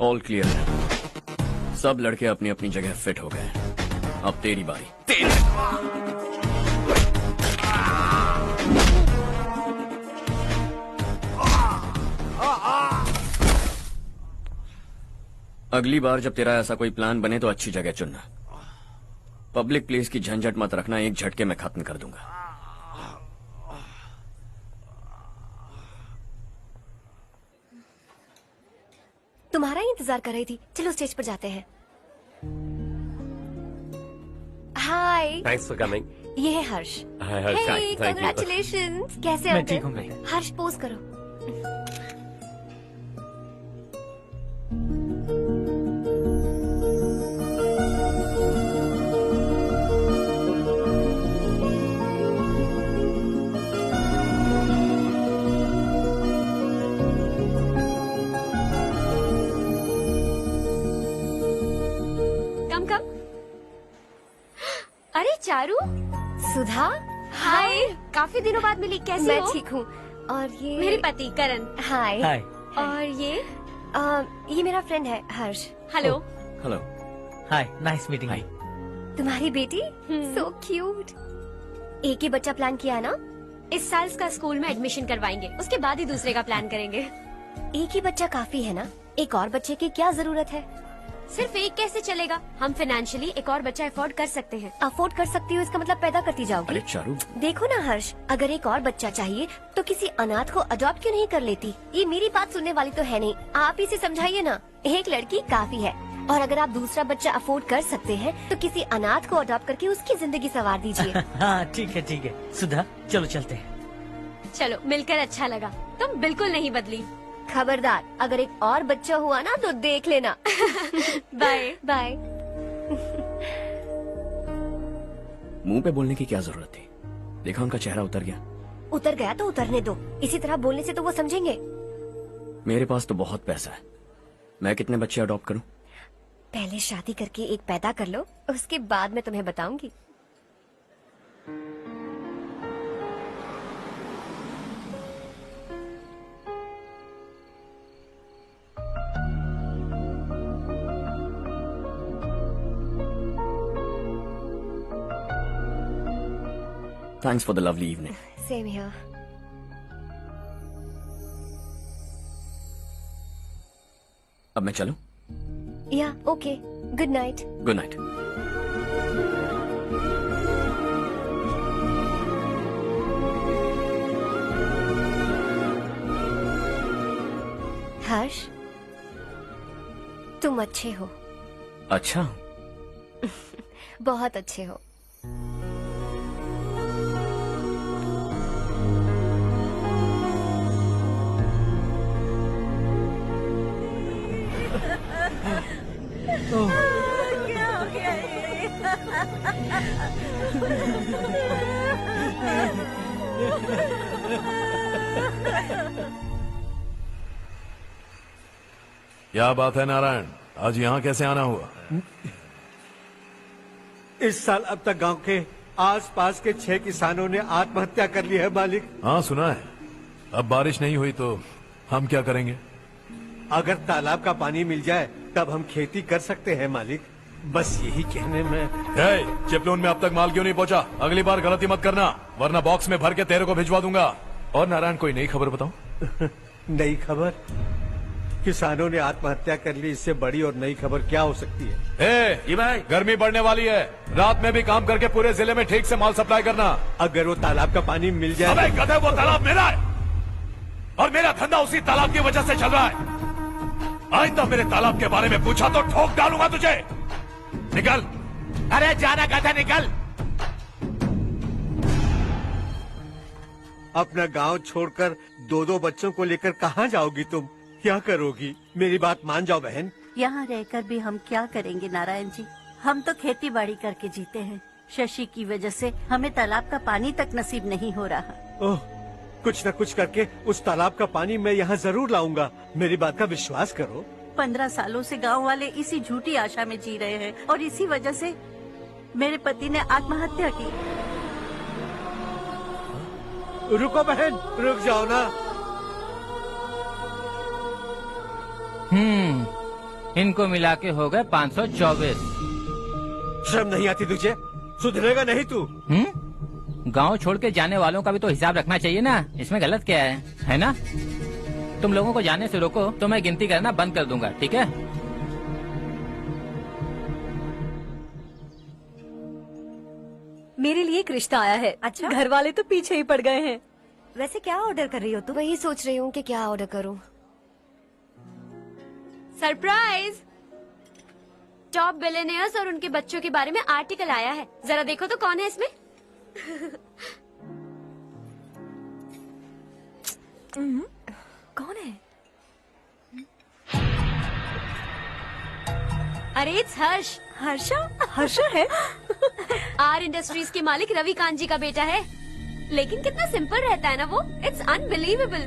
ऑल क्लियर है। सब लड़के अपनी अपनी जगह फिट हो गए। अब तेरी बारी। अगली बार जब तेरा ऐसा कोई प्लान बने तो अच्छी जगह चुनना। पब्लिक प्लेस की झंझट मत रखना, एक झटके में खत्म कर दूंगा। तुम्हारा ही इंतजार कर रही थी। चलो स्टेज पर जाते हैं। हाय। Thanks for coming. ये है Harsh. Hi Harsh, thank you. Congratulations. कैसे हो? मैं ठीक हूँ बेटा। हर्ष पोज करो। अरे चारू, सुधा, हाय। काफी दिनों बाद मिली, कैसी मैं हो? ठीक हूँ। और ये मेरे पति करण। हाय। हाय। और ये मेरा फ्रेंड है Harsh. Hello. Hello. Hi, nice meeting you. तुम्हारी बेटी सो क्यूट। एक ही बच्चा प्लान किया ना? इस साल इसका स्कूल में एडमिशन करवाएंगे, उसके बाद ही दूसरे का प्लान करेंगे। एक ही बच्चा काफी है ना? एक और बच्चे की क्या जरूरत है? सिर्फ एक कैसे चलेगा? हम फाइनेंशियली एक और बच्चा अफोर्ड कर सकते हैं। अफोर्ड कर सकती हो इसका मतलब पैदा करती जाओगी? अरे चारू, देखो ना हर्ष, अगर एक और बच्चा चाहिए तो किसी अनाथ को अडॉप्ट क्यों नहीं कर लेती? ये मेरी बात सुनने वाली तो है नहीं, आप इसे समझाइए ना। एक लड़की काफी है, और अगर आप दूसरा बच्चा अफोर्ड कर सकते हैं तो किसी अनाथ को अडॉप्ट करके उसकी जिंदगी संवार दीजिए। हाँ ठीक है ठीक है। सुधा चलो चलते हैं। चलो, मिलकर अच्छा लगा। तुम बिल्कुल नहीं बदली। खबरदार, अगर एक और बच्चा हुआ ना तो देख लेना। Bye bye. मुंह पे बोलने की क्या जरूरत थी? देखा उनका चेहरा उतर गया। उतर गया तो उतरने दो, इसी तरह बोलने से तो वो समझेंगे। मेरे पास तो बहुत पैसा है, मैं कितने बच्चे अडॉप्ट करूं? पहले शादी करके एक पैदा कर लो, उसके बाद मैं तुम्हें बताऊंगी। Thanks for the lovely evening. Same here. अब मैं चलूं? Yeah, okay. Good night. Good night. हर्ष, तुम अच्छे हो। अच्छा। बहुत अच्छे हो। क्या हो गया क्या बात है नारायण, आज यहाँ कैसे आना हुआ? इस साल अब तक गांव के आसपास के 6 किसानों ने आत्महत्या कर ली है मालिक। हाँ सुना है। अब बारिश नहीं हुई तो हम क्या करेंगे? अगर तालाब का पानी मिल जाए तब हम खेती कर सकते हैं मालिक। बस यही कहने में। चिपलून में अब तक माल क्यों नहीं पहुंचा? अगली बार गलती मत करना, वरना बॉक्स में भर के तेरे को भिजवा दूंगा। और नारायण, कोई नई खबर बताऊं? नई खबर? किसानों ने आत्महत्या कर ली, इससे बड़ी और नई खबर क्या हो सकती है? ये भाई, गर्मी बढ़ने वाली है, रात में भी काम करके पूरे जिले में ठीक से माल सप्लाई करना। अगर वो तालाब का पानी मिल जाए। अबे गधे, वो तालाब मेरा है और मेरा धंधा उसी तालाब की वजह से चल रहा है। आइंदा मेरे तालाब के बारे में पूछा तो ठोक डालूंगा तुझे। निकल। अरे जाना गधा, निकल। अपना गांव छोड़कर 2-2 बच्चों को लेकर कहाँ जाओगी तुम? क्या करोगी? मेरी बात मान जाओ बहन। यहाँ रहकर भी हम क्या करेंगे नारायण जी? हम तो खेती बाड़ी करके जीते हैं। शशि की वजह से हमें तालाब का पानी तक नसीब नहीं हो रहा। ओह, कुछ न कुछ करके उस तालाब का पानी मैं यहाँ जरूर लाऊंगा। मेरी बात का विश्वास करो। 15 सालों से गांव वाले इसी झूठी आशा में जी रहे हैं और इसी वजह से मेरे पति ने आत्महत्या की। रुको बहन, रुक जाओ ना। इनको मिला के हो गए 524। शर्म नहीं आती तुझे? सुधरेगा नहीं तू? गांव छोड़ के जाने वालों का भी तो हिसाब रखना चाहिए ना। इसमें गलत क्या है ना? तुम लोगों को जाने से रोको तो मैं गिनती करना बंद कर दूंगा, ठीक है? मेरे लिए एक रिश्ता आया है। अच्छा? घर वाले तो पीछे ही पड़ गए हैं। वैसे क्या ऑर्डर कर रही हो तुम? वही सोच रही हूँ कि क्या ऑर्डर करूँ। सरप्राइज! टॉप बिलियनियर्स और उनके बच्चों के बारे में आर्टिकल आया है। जरा देखो तो कौन है इसमें। कौन है? अरे इट्स हर्ष। हर्षा है? आर इंडस्ट्रीज के मालिक रवि कांत जी का बेटा है। लेकिन कितना सिंपल रहता है ना वो। It's unbelievable.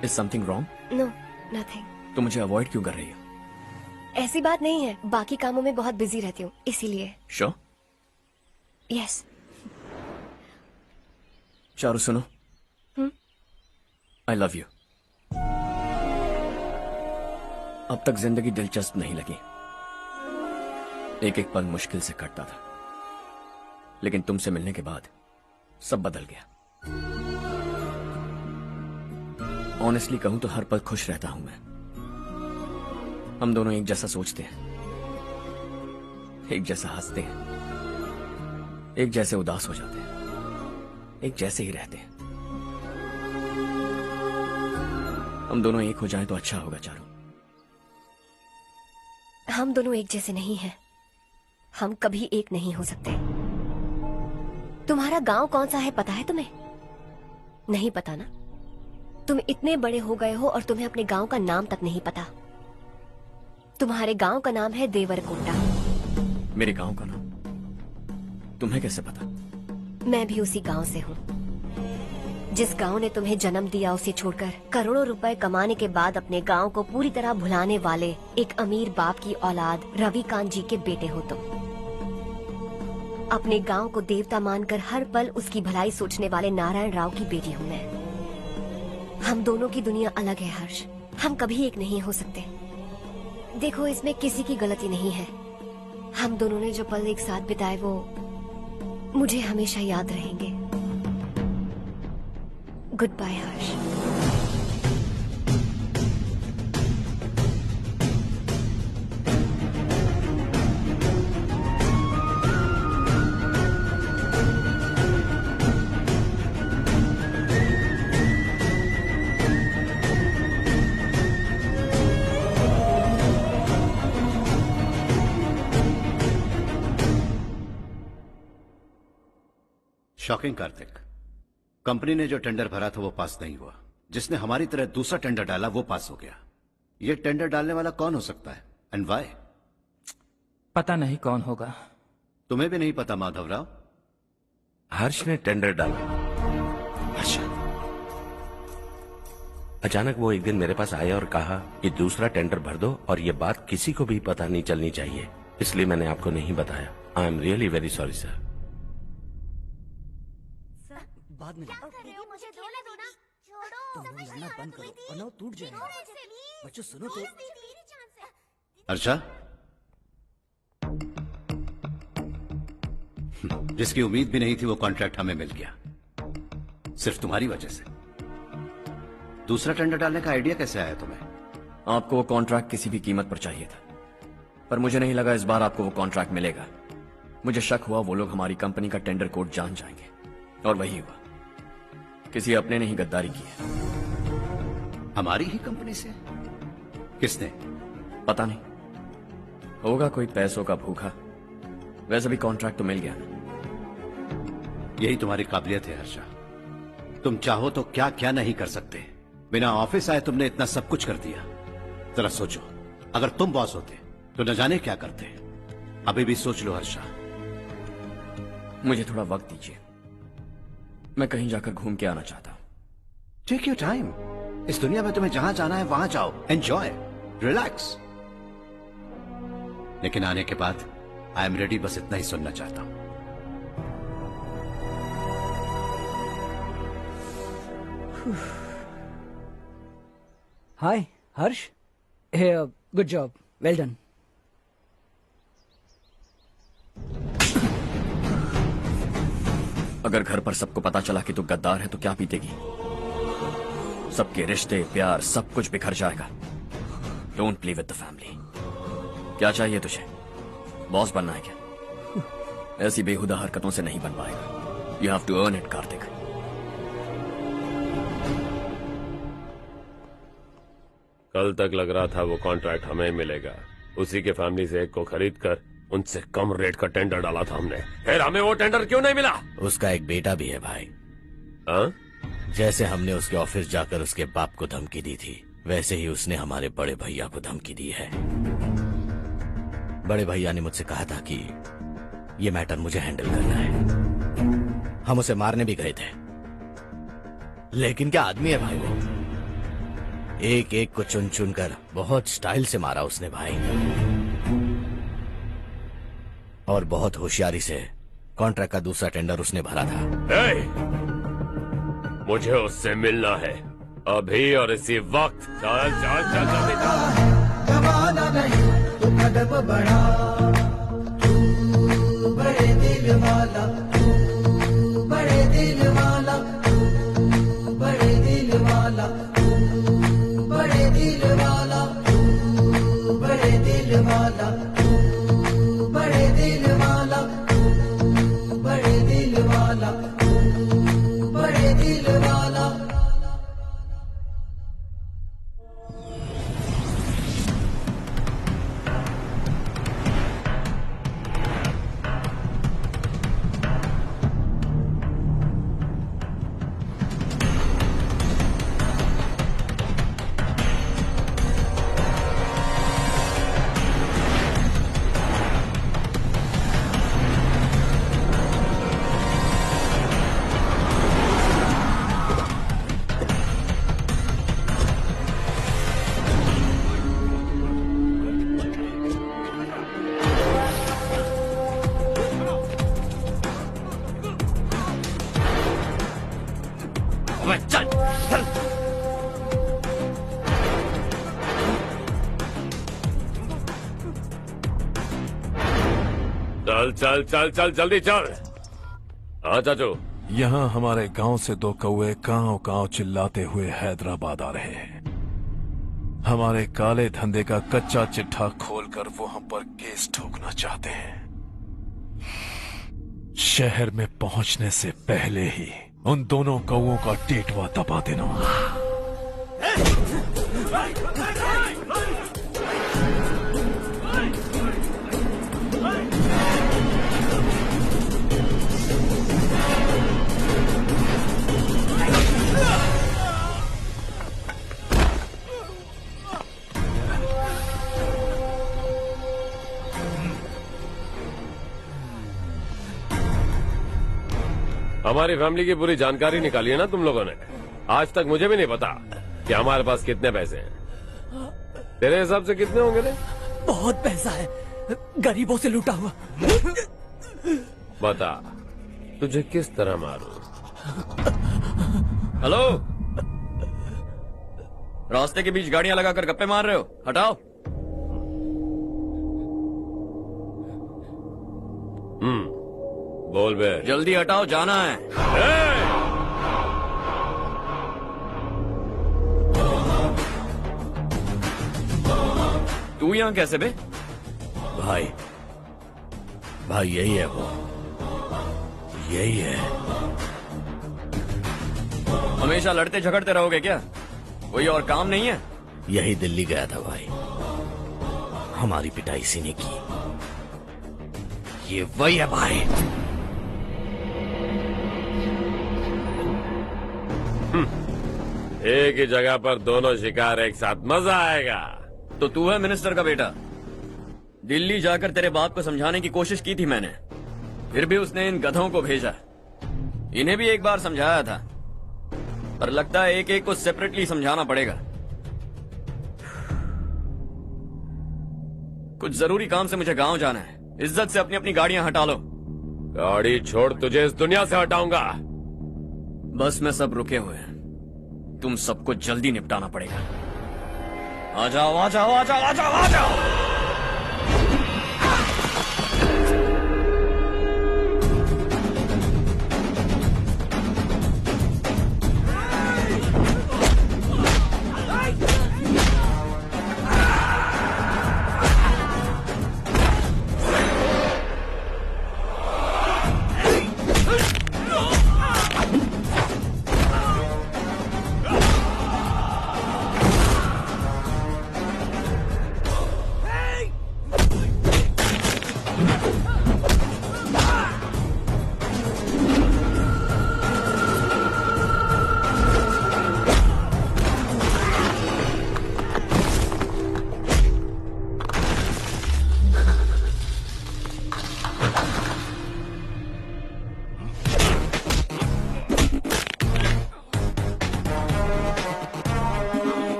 Is something wrong? No, nothing. तो मुझे अवॉइड क्यों कर रही हो? ऐसी बात नहीं है, बाकी कामों में बहुत बिजी रहती हूँ इसीलिए। Sure? Yes. चारू सुनो। I love you. अब तक जिंदगी दिलचस्प नहीं लगी। एक एक पल मुश्किल से कटता था, लेकिन तुमसे मिलने के बाद सब बदल गया। ऑनेस्टली कहूं तो हर पल खुश रहता हूं मैं। हम दोनों एक जैसा सोचते हैं, एक जैसा हंसते हैं, एक जैसे उदास हो जाते हैं, एक जैसे ही रहते हैं। हम दोनों एक हो जाएं तो अच्छा होगा चारू। हम दोनों एक जैसे नहीं हैं। हम कभी एक नहीं हो सकते। तुम्हारा गांव कौन सा है पता है तुम्हें? नहीं पता ना? तुम इतने बड़े हो गए हो और तुम्हें अपने गांव का नाम तक नहीं पता। तुम्हारे गांव का नाम है देवरकोटा। मेरे गांव का नाम तुम्हें कैसे पता? मैं भी उसी गांव से हूँ। जिस गांव ने तुम्हें जन्म दिया उसे छोड़कर करोड़ों रुपए कमाने के बाद अपने गांव को पूरी तरह भुलाने वाले एक अमीर बाप की औलाद रवि कांत जी के बेटे हो तुम। अपने गांव को देवता मानकर हर पल उसकी भलाई सोचने वाले नारायण राव की बेटी हूँ मैं। हम दोनों की दुनिया अलग है हर्ष, हम कभी एक नहीं हो सकते। देखो, इसमें किसी की गलती नहीं है। हम दोनों ने जो पल एक साथ बिताए वो मुझे हमेशा याद रहेंगे। गुड बाय हर्ष। शॉकिंग कार्तिक, कंपनी ने जो टेंडर भरा था वो पास नहीं हुआ। जिसने हमारी तरह दूसरा टेंडर डाला वो पास हो गया। ये टेंडर डालने वाला कौन हो सकता है एंड व्हाई? पता नहीं कौन होगा। तुम्हें भी नहीं पता माधवराव? हर्ष ने टेंडर डाला। अच्छा। अचानक वो एक दिन मेरे पास आया और कहा कि दूसरा टेंडर भर दो और ये बात किसी को भी पता नहीं चलनी चाहिए, इसलिए मैंने आपको नहीं बताया। I am really very sorry sir. बाद में मुझे खेलने दो ना। तुम लोग लड़ना बंद करो वरना वो टूट जाएगा। बच्चों सुनो तो। अर्षा, जिसकी उम्मीद भी नहीं थी वो कॉन्ट्रैक्ट हमें मिल गया, सिर्फ तुम्हारी वजह से। दूसरा टेंडर डालने का आइडिया कैसे आया तुम्हें? आपको वो कॉन्ट्रैक्ट किसी भी कीमत पर चाहिए था, पर मुझे नहीं लगा इस बार आपको वो कॉन्ट्रैक्ट मिलेगा। मुझे शक हुआ वो लोग हमारी कंपनी का टेंडर कोड जान जाएंगे, और वही हुआ। किसी अपने ने ही गद्दारी की है। हमारी ही कंपनी से? किसने? पता नहीं, होगा कोई पैसों का भूखा। वैसे भी कॉन्ट्रैक्ट तो मिल गया ना। यही तुम्हारी काबिलियत है हर्षा, तुम चाहो तो क्या क्या नहीं कर सकते। बिना ऑफिस आए तुमने इतना सब कुछ कर दिया। जरा सोचो, अगर तुम बॉस होते तो न जाने क्या करते। अभी भी सोच लो हर्षा। मुझे थोड़ा वक्त दीजिए, मैं कहीं जाकर घूम के आना चाहता हूं। Take your time. इस दुनिया में तुम्हें जहां जाना है वहां जाओ, एंजॉय, रिलैक्स। लेकिन आने के बाद आई एम रेडी, बस इतना ही सुनना चाहता हूं। हाय हर्ष, गुड जॉब, वेल डन। अगर घर पर सबको पता चला कि तू गद्दार है तो क्या बीतेगी? सबके रिश्ते, प्यार, सब कुछ बिखर जाएगा। Don't play with the family. क्या चाहिए तुझे? बॉस बनना है क्या? ऐसी बेहुदा हरकतों से नहीं बन पाएगा। You have to earn it Kartik. कल तक लग रहा था वो कॉन्ट्रैक्ट हमें मिलेगा। उसी के फैमिली से एक को खरीद कर उनसे कम रेट का टेंडर डाला था हमने, फिर हमें वो टेंडर क्यों नहीं मिला? उसका एक बेटा भी है भाई। हाँ? जैसे हमने उसके ऑफिस जाकर उसके बाप को धमकी दी थी, वैसे ही उसने हमारे बड़े भैया को धमकी दी है। बड़े भैया ने मुझसे कहा था कि ये मैटर मुझे हैंडल करना है। हम उसे मारने भी गए थे, लेकिन क्या आदमी है भाई वो। एक एक को चुन चुन कर बहुत स्टाइल से मारा उसने भाई, और बहुत होशियारी से कॉन्ट्रैक्ट का दूसरा टेंडर उसने भरा था। मुझे उससे मिलना है अभी और इसी वक्त। चल चल चल जल्दी चल। जमाना नहीं तो कदम बढ़ा, तू बड़े दिल वाला, तू बड़े दिल वाला, तू बड़े दिल वाला, तू बड़े दिल वाला, तू बड़े दिल वाला, तू बड़े दिल वाला, तू बड़े दिल वाला, तू बड़े दिल वाला। चल चल चल जल्दी चल। हाँ चाचू। यहाँ हमारे गांव से 2 कौवे कांव चिल्लाते हुए हैदराबाद आ रहे हैं। हमारे काले धंधे का कच्चा चिट्ठा खोलकर वो हम पर केस ठोकना चाहते हैं। शहर में पहुंचने से पहले ही उन दोनों कौवों का टेटवा दबा देना। हमारी फैमिली की पूरी जानकारी निकाली है ना तुम लोगों ने। आज तक मुझे भी नहीं पता कि हमारे पास कितने पैसे हैं। तेरे हिसाब से कितने होंगे रे? बहुत पैसा है, गरीबों से लूटा हुआ। बता तुझे किस तरह मारूं? हेलो, रास्ते के बीच गाड़ियां लगाकर गप्पे मार रहे हो? हटाओ। बोल बे। जल्दी हटाओ, जाना है। तू यहाँ कैसे बे? भाई यही है वो, यही है। हमेशा लड़ते झगड़ते रहोगे क्या? कोई और काम नहीं है? यही दिल्ली गया था भाई, हमारी पिटाई इसी ने की। ये वही है भाई। एक ही जगह पर दोनों शिकार एक साथ, मजा आएगा। तो तू है मिनिस्टर का बेटा। दिल्ली जाकर तेरे बाप को समझाने की कोशिश की थी मैंने, फिर भी उसने इन गधों को भेजा। इन्हें भी एक बार समझाया था, पर लगता है एक एक को सेपरेटली समझाना पड़ेगा। कुछ जरूरी काम से मुझे गांव जाना है। इज्जत से अपनी अपनी गाड़ियां हटा लो। गाड़ी छोड़, तुझे इस दुनिया से हटाऊंगा। बस में सब रुके हुए हैं, तुम सबको जल्दी निपटाना पड़ेगा। आ जाओ आ जाओ आ जाओ आ जाओ आ जाओ।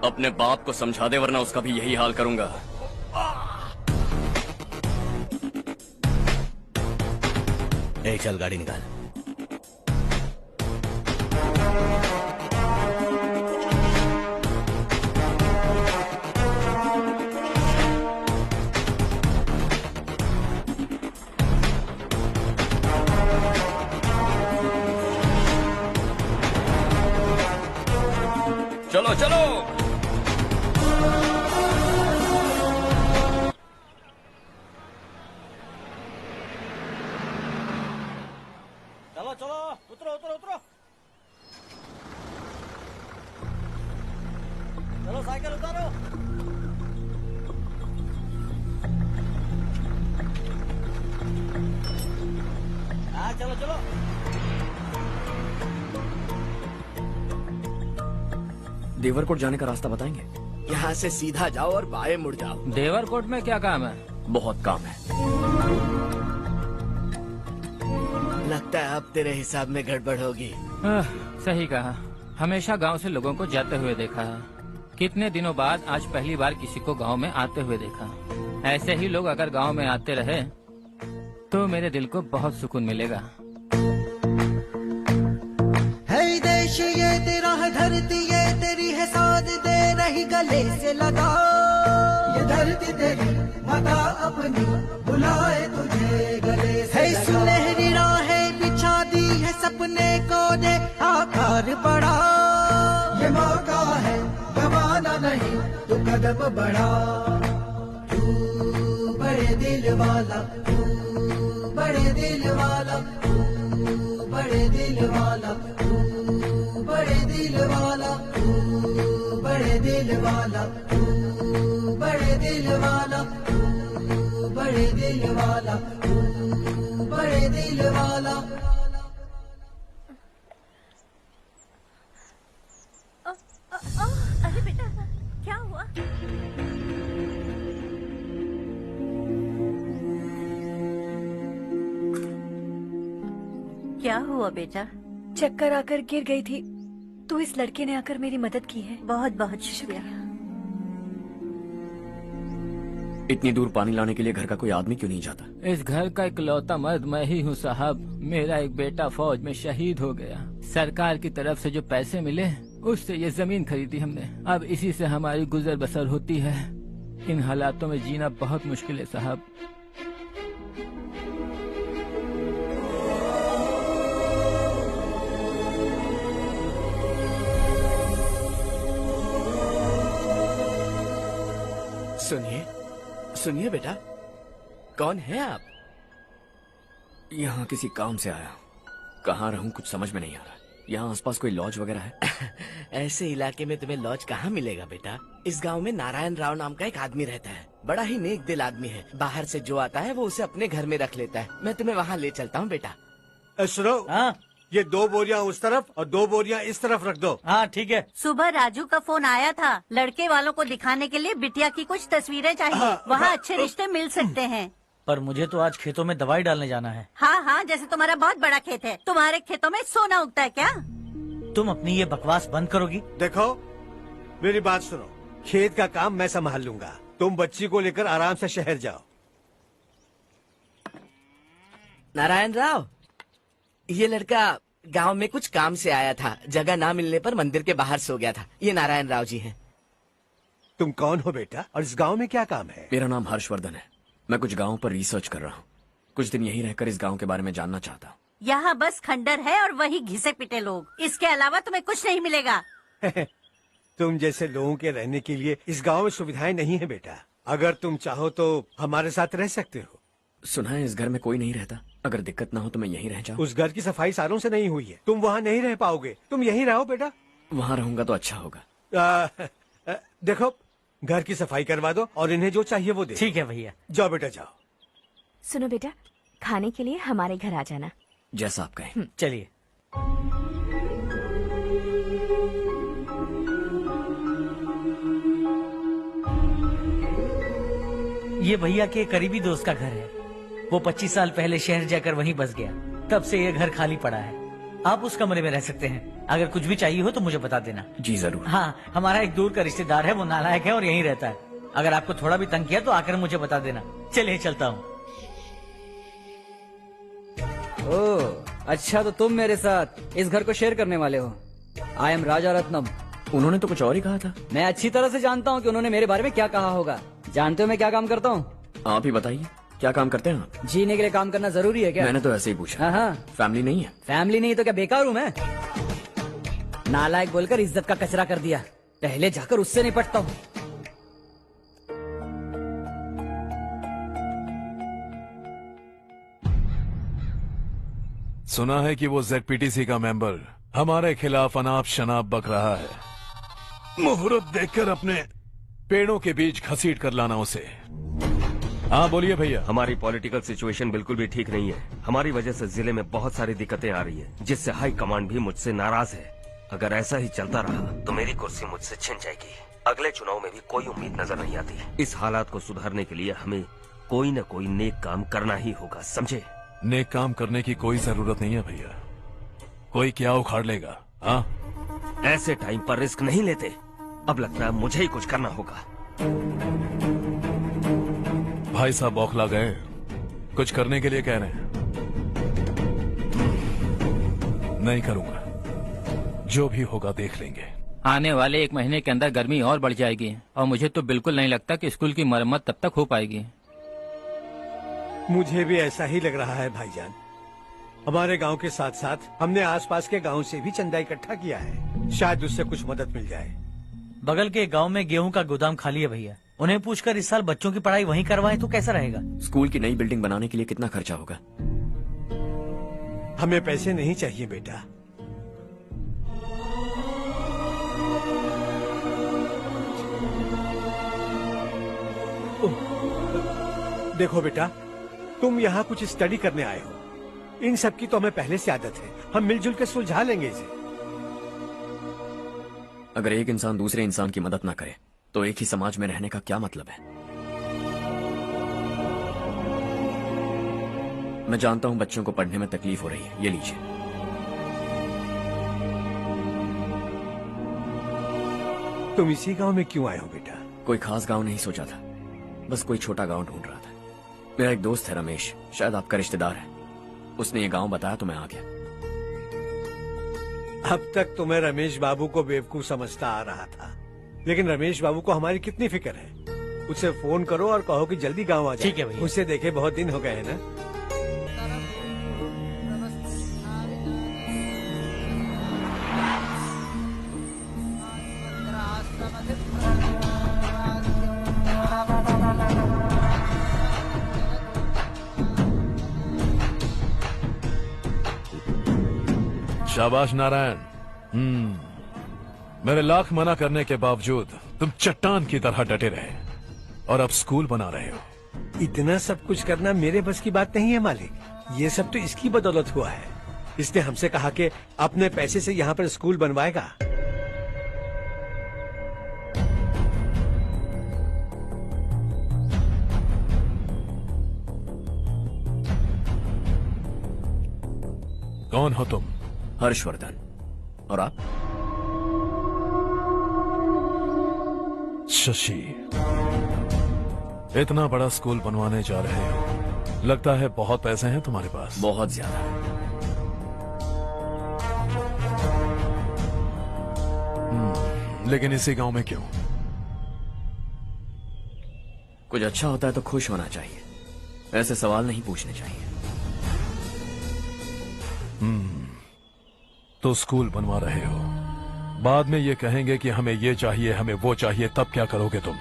अपने बाप को समझा दे, वरना उसका भी यही हाल करूंगा। चल गाड़ी निकाल। चलो चलो। चलो चलो, उतरो उतरो उतरो। चलो साइकिल उतारो। चलो चलो। देवरकोट जाने का रास्ता बताएंगे? यहाँ से सीधा जाओ और बाएं मुड़ जाओ। देवरकोट में क्या काम है? बहुत काम है। लगता है अब तेरे हिसाब में गड़बड़ होगी। सही कहा। हमेशा गांव से लोगों को जाते हुए देखा है। कितने दिनों बाद आज पहली बार किसी को गांव में आते हुए देखा। ऐसे ही लोग अगर गांव में आते रहे तो मेरे दिल को बहुत सुकून मिलेगा। है देश ये तेरा है, धरती ये तेरी है, साथ दे रही गले से लगा। ये धरती तेरी माता अपनी बुलाए तुझे गले से लगा। सुनहरी राहें बिछा दी है, सपने को दे आकार बढ़ा। ये मौका है गवाना नहीं, तू कदम बढ़ा। तू बड़े दिल वाला, तू बड़े दिल वाला, तू बड़े दिल वाला, तू बड़े दिल वाला, तू बड़े दिल वाला, तू बड़े दिल वाला, तू बड़े दिल वाला, तू बड़े दिल वाला। अरे बेटा क्या हुआ? क्या हुआ बेटा? चक्कर आकर गिर गई थी तो इस लड़के ने आकर मेरी मदद की है। बहुत बहुत शुक्रिया। इतनी दूर पानी लाने के लिए घर का कोई आदमी क्यों नहीं जाता? इस घर का इकलौता मर्द मैं ही हूँ साहब। मेरा एक बेटा फौज में शहीद हो गया। सरकार की तरफ से जो पैसे मिले उससे ये जमीन खरीदी हमने। अब इसी से हमारी गुजर बसर होती है। इन हालातों में जीना बहुत मुश्किल है साहब। सुनिए सुनिए बेटा, कौन है आप? यहाँ किसी काम से आया। कहाँ रहूं कुछ समझ में नहीं आ रहा। यहाँ आसपास कोई लॉज वगैरह है? ऐसे इलाके में तुम्हें लॉज कहाँ मिलेगा बेटा? इस गांव में नारायण राव नाम का एक आदमी रहता है। बड़ा ही नेक दिल आदमी है। बाहर से जो आता है वो उसे अपने घर में रख लेता है। मैं तुम्हें वहाँ ले चलता हूँ बेटा। सुनो, ये 2 बोरियां उस तरफ और 2 बोरियां इस तरफ रख दो। हाँ ठीक है। सुबह राजू का फोन आया था। लड़के वालों को दिखाने के लिए बिटिया की कुछ तस्वीरें चाहिए। वहाँ अच्छे रिश्ते मिल सकते हैं। पर मुझे तो आज खेतों में दवाई डालने जाना है। हाँ हाँ, जैसे तुम्हारा बहुत बड़ा खेत है। तुम्हारे खेतों में सोना उगता है क्या? तुम अपनी ये बकवास बंद करोगी? देखो मेरी बात सुनो, खेत का काम मैं संभाल लूंगा। तुम बच्ची को लेकर आराम से शहर जाओ। नारायण राव, ये लड़का गांव में कुछ काम से आया था। जगह ना मिलने पर मंदिर के बाहर सो गया था। ये नारायण राव जी हैं। तुम कौन हो बेटा और इस गांव में क्या काम है? मेरा नाम हर्षवर्धन है। मैं कुछ गाँव पर रिसर्च कर रहा हूँ। कुछ दिन यहीं रहकर इस गाँव के बारे में जानना चाहता हूँ। यहाँ बस खंडर है और वही घिसे पिटे लोग। इसके अलावा तुम्हें कुछ नहीं मिलेगा। तुम जैसे लोगों के रहने के लिए इस गांव में सुविधाएं नहीं है बेटा। अगर तुम चाहो तो हमारे साथ रह सकते हो। सुना है इस घर में कोई नहीं रहता। अगर दिक्कत ना हो तो मैं यहीं रह जाऊँ। उस घर की सफाई सालों से नहीं हुई है। तुम वहाँ नहीं रह पाओगे। तुम यहीं रहो बेटा। वहाँ रहूंगा तो अच्छा होगा। देखो, घर की सफाई करवा दो और इन्हें जो चाहिए वो दे। ठीक है भैया। जाओ बेटा जाओ। सुनो बेटा, खाने के लिए हमारे घर आ जाना। जैसा आप कहें। चलिए। ये भैया के करीबी दोस्त का घर है। वो 25 साल पहले शहर जाकर वहीं बस गया। तब से ये घर खाली पड़ा है। आप उस कमरे में रह सकते हैं। अगर कुछ भी चाहिए हो तो मुझे बता देना। जी जरूर। हाँ, हमारा एक दूर का रिश्तेदार है। वो नालायक है और यहीं रहता है। अगर आपको थोड़ा भी तंग किया तो आकर मुझे बता देना। चलिए चलता हूँ। ओह, अच्छा तो तुम मेरे साथ इस घर को शेयर करने वाले हो। आई एम राजा रत्नम। उन्होंने तो कुछ और ही कहा था। मैं अच्छी तरह से जानता हूँ कि उन्होंने मेरे बारे में क्या कहा होगा। जानते हो मैं क्या काम करता हूँ? आप ही बताइए, क्या काम करते हैं आप? जीने के लिए काम करना जरूरी है क्या? मैंने तो ऐसे ही पूछा। हाँ। फैमिली नहीं है? फैमिली नहीं तो क्या बेकार हूँ मैं? नालायक बोलकर इज्जत का कचरा कर दिया। पहले जाकर उससे निपटता हूँ। सुना है कि वो ZPTC का मेंबर हमारे खिलाफ अनाप शनाप बक रहा है। मुहूर्त देखकर अपने पेड़ों के बीच घसीट कर लाना उसे। हाँ बोलिए भैया। हमारी पॉलिटिकल सिचुएशन बिल्कुल भी ठीक नहीं है। हमारी वजह से जिले में बहुत सारी दिक्कतें आ रही है, जिससे हाई कमांड भी मुझसे नाराज है। अगर ऐसा ही चलता रहा तो मेरी कुर्सी मुझसे छिन जाएगी। अगले चुनाव में भी कोई उम्मीद नजर नहीं आती। इस हालात को सुधारने के लिए हमें कोई न कोई नेक काम करना ही होगा, समझे? नेक काम करने की कोई जरूरत नहीं है भैया। कोई क्या उखाड़ लेगा? हाँ, ऐसे टाइम पर रिस्क नहीं लेते। अब लगता है मुझे ही कुछ करना होगा। भाई साहब बौखला गए, कुछ करने के लिए कह रहे हैं। नहीं करूंगा, जो भी होगा देख लेंगे। आने वाले 1 महीने के अंदर गर्मी और बढ़ जाएगी और मुझे तो बिल्कुल नहीं लगता कि स्कूल की मरम्मत तब तक हो पाएगी। मुझे भी ऐसा ही लग रहा है भाईजान। हमारे गांव के साथ साथ हमने आसपास के गांव से भी चंदा इकट्ठा किया है, शायद उससे कुछ मदद मिल जाए। बगल के गांव में गेहूं का गोदाम खाली है भैया, उन्हें पूछकर इस साल बच्चों की पढ़ाई वहीं करवाएं तो कैसा रहेगा? स्कूल की नई बिल्डिंग बनाने के लिए कितना खर्चा होगा? हमें पैसे नहीं चाहिए बेटा। देखो बेटा, तुम यहाँ कुछ स्टडी करने आए हो। इन सब की तो हमें पहले से आदत है, हम मिलजुल के सुलझा लेंगे इसे। अगर एक इंसान दूसरे इंसान की मदद ना करे तो एक ही समाज में रहने का क्या मतलब है? मैं जानता हूं बच्चों को पढ़ने में तकलीफ हो रही है, ये लीजिए। तुम इसी गांव में क्यों आए हो बेटा? कोई खास गांव नहीं सोचा था, बस कोई छोटा गांव ढूंढ रहा था। मेरा एक दोस्त है रमेश, शायद आपका रिश्तेदार है, उसने ये गांव बताया तो मैं आ गया। अब तक तो मैं रमेश बाबू को बेवकूफ समझता आ रहा था, लेकिन रमेश बाबू को हमारी कितनी फिक्र है। उसे फोन करो और कहो कि जल्दी गांव आ जाए। ठीक है भैया। उसे देखे बहुत दिन हो गए हैं ना। शाबाश नारायण। मेरे लाख मना करने के बावजूद तुम चट्टान की तरह डटे रहे और अब स्कूल बना रहे हो। इतना सब कुछ करना मेरे बस की बात नहीं है मालिक, ये सब तो इसकी बदौलत हुआ है। इसने हमसे कहा कि अपने पैसे से यहाँ पर स्कूल बनवाएगा। कौन हो तुम? हर्षवर्धन। और आप? शशि। इतना बड़ा स्कूल बनवाने जा रहे हो, लगता है बहुत पैसे हैं तुम्हारे पास। बहुत ज्यादा। लेकिन इसी गांव में क्यों? कुछ अच्छा होता है तो खुश होना चाहिए, ऐसे सवाल नहीं पूछने चाहिए। तो स्कूल बनवा रहे हो, बाद में ये कहेंगे कि हमें ये चाहिए, हमें वो चाहिए, तब क्या करोगे तुम?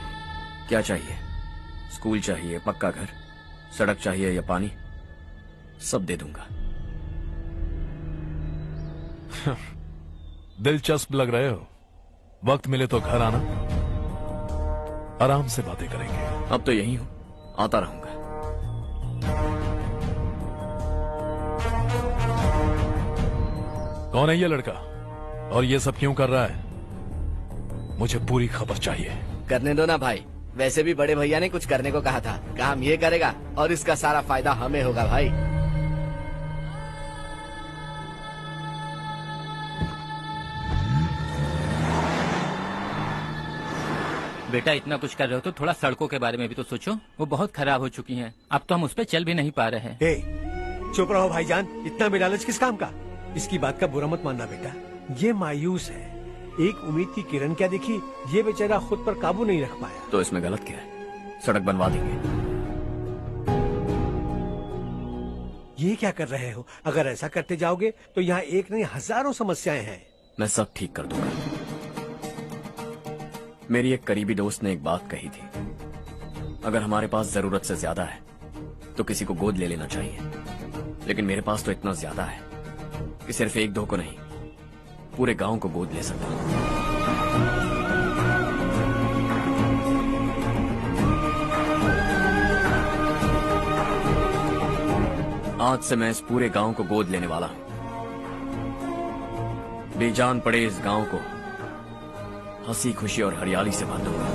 क्या चाहिए? स्कूल चाहिए, पक्का घर, सड़क चाहिए या पानी, सब दे दूंगा। दिलचस्प लग रहे हो। वक्त मिले तो घर आना, आराम से बातें करेंगे। अब तो यही हूं, आता रहूंगा। कौन है ये लड़का और ये सब क्यों कर रहा है? मुझे पूरी खबर चाहिए। करने दो ना भाई, वैसे भी बड़े भैया ने कुछ करने को कहा था, काम ये करेगा और इसका सारा फायदा हमें होगा भाई। बेटा इतना कुछ कर रहे हो तो थोड़ा सड़कों के बारे में भी तो सोचो, वो बहुत खराब हो चुकी हैं। अब तो हम उस पर चल भी नहीं पा रहे हैं। चुप रहो भाईजान, इतना बेलालच किस काम का? इसकी बात का बुरा मत मानना बेटा, ये मायूस है। एक उम्मीद की किरण क्या देखी, ये बेचारा खुद पर काबू नहीं रख पाया। तो इसमें गलत क्या है? सड़क बनवा देंगे। ये क्या कर रहे हो? अगर ऐसा करते जाओगे तो यहाँ एक नहीं हजारों समस्याएं हैं। मैं सब ठीक कर दूंगा। मेरी एक करीबी दोस्त ने एक बात कही थी, अगर हमारे पास जरूरत से ज्यादा है तो किसी को गोद ले लेना चाहिए, लेकिन मेरे पास तो इतना ज्यादा है कि सिर्फ एक दो को नहीं, पूरे गांव को गोद ले सकता हूं। आज से मैं इस पूरे गांव को गोद लेने वाला हूं। बेजान पड़े इस गांव को हंसी खुशी और हरियाली से भर दूंगा।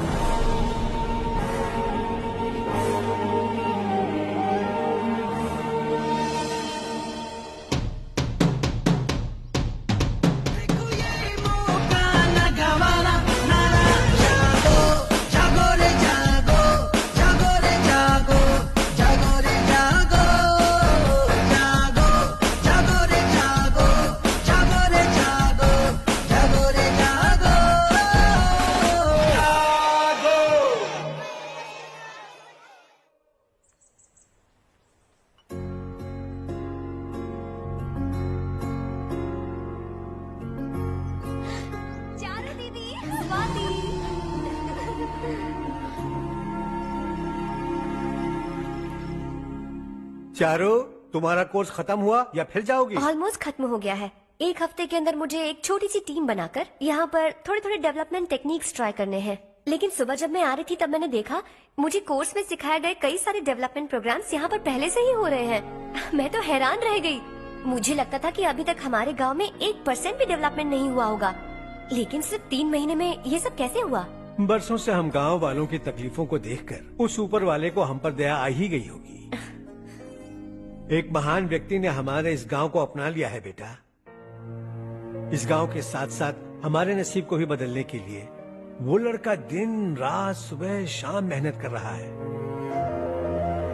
चारू, तुम्हारा कोर्स खत्म हुआ या फिर जाओगी? ऑलमोस्ट खत्म हो गया है। एक हफ्ते के अंदर मुझे एक छोटी सी टीम बनाकर यहाँ पर थोड़े थोड़े डेवलपमेंट टेक्निक्स ट्राई करने हैं। लेकिन सुबह जब मैं आ रही थी तब मैंने देखा मुझे कोर्स में सिखाए गए कई सारे डेवलपमेंट प्रोग्राम्स यहाँ पर पहले से ही हो रहे हैं। मैं तो हैरान रह गई। मुझे लगता था कि अभी तक हमारे गाँव में 1% भी डेवलपमेंट नहीं हुआ होगा, लेकिन सिर्फ 3 महीने में ये सब कैसे हुआ? बरसों से हम गांव वालों की तकलीफों को देखकर उस ऊपर वाले को हम पर दया आ ही गई होगी। एक महान व्यक्ति ने हमारे इस गांव को अपना लिया है बेटा। इस गांव के साथ साथ हमारे नसीब को भी बदलने के लिए वो लड़का दिन रात सुबह शाम मेहनत कर रहा है।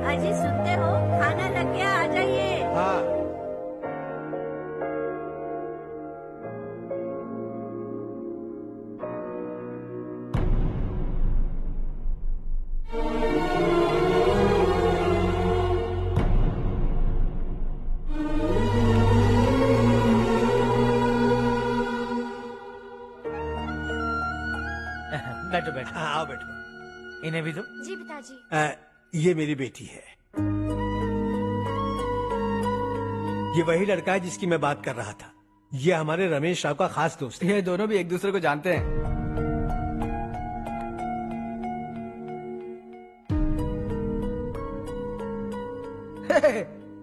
अजी सुनते हो, खाना लग गया, आ जाइए। हाँ। बैठो बैठो। आओ बैठो। इन्हें भी दो। जी पिताजी। ये मेरी बेटी है। ये वही लड़का है जिसकी मैं बात कर रहा था। ये हमारे रमेश राव का खास दोस्त है। ये दोनों भी एक दूसरे को जानते हैं।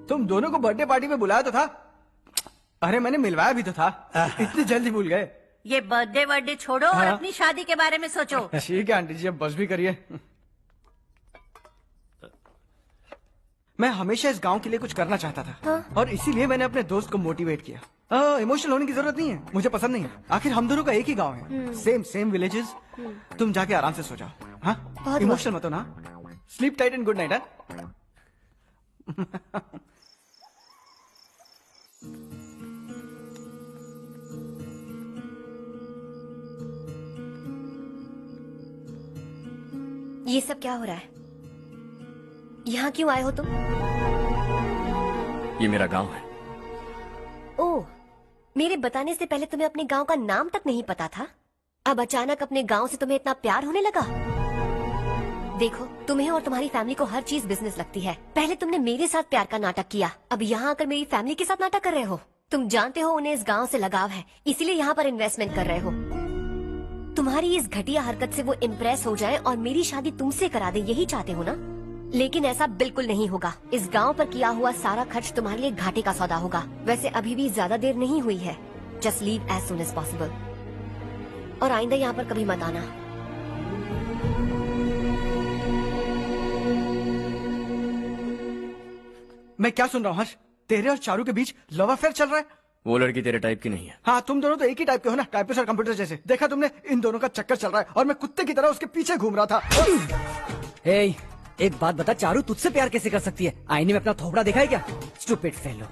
तुम दोनों को बर्थडे पार्टी में बुलाया तो था। अरे मैंने मिलवाया भी तो था। इतनी जल्दी भूल गए। ये बर्थडे छोड़ो और अपनी शादी के बारे में सोचो। ठीक है आंटी जी, अब बस भी करिए। मैं हमेशा इस गांव के लिए कुछ करना चाहता था। और इसीलिए मैंने अपने दोस्त को मोटिवेट किया। इमोशनल होने की जरूरत नहीं है, मुझे पसंद नहीं है। आखिर हम दोनों का एक ही गांव है, सेम विलेजेस। तुम जाके आराम से सो जाओ। हाँ, इमोशनल मत हो ना। Sleep tight and good night. ये सब क्या हो रहा है? यहाँ क्यों आए हो तुम? ये मेरा गांव है। ओह, मेरे बताने से पहले तुम्हें अपने गांव का नाम तक नहीं पता था? अब अचानक अपने गांव से तुम्हें इतना प्यार होने लगा? देखो, तुम्हें और तुम्हारी फैमिली को हर चीज बिजनेस लगती है। पहले तुमने मेरे साथ प्यार का नाटक किया, अब यहाँ आकर मेरी फैमिली के साथ नाटक कर रहे हो। तुम जानते हो उन्हें इस गांव से लगाव है, इसीलिए यहाँ पर इन्वेस्टमेंट कर रहे हो। तुम्हारी इस घटिया हरकत से वो इम्प्रेस हो जाए और मेरी शादी तुमसे करा दे, यही चाहते हो ना? लेकिन ऐसा बिल्कुल नहीं होगा। इस गांव पर किया हुआ सारा खर्च तुम्हारे लिए घाटे का सौदा होगा। वैसे अभी भी ज्यादा देर नहीं हुई है। Just leave as soon as possible. और आइंदा यहाँ पर कभी मत आना। मैं क्या सुन रहा हूँ हर्ष? तेरे और चारू के बीच लव अफेयर चल रहा है? वो लड़की तेरे टाइप की नहीं है। हाँ, तुम दोनों तो एक ही टाइप के हो ना, टाइपिस्ट और कंप्यूटर जैसे। देखा तुमने, इन दोनों का चक्कर चल रहा है और मैं कुत्ते की तरह उसके पीछे घूम रहा था। हे, एक बात बता, चारू तुझसे प्यार कैसे कर सकती है? आईने में अपना थोपड़ा देखा है क्या? Stupid fellow.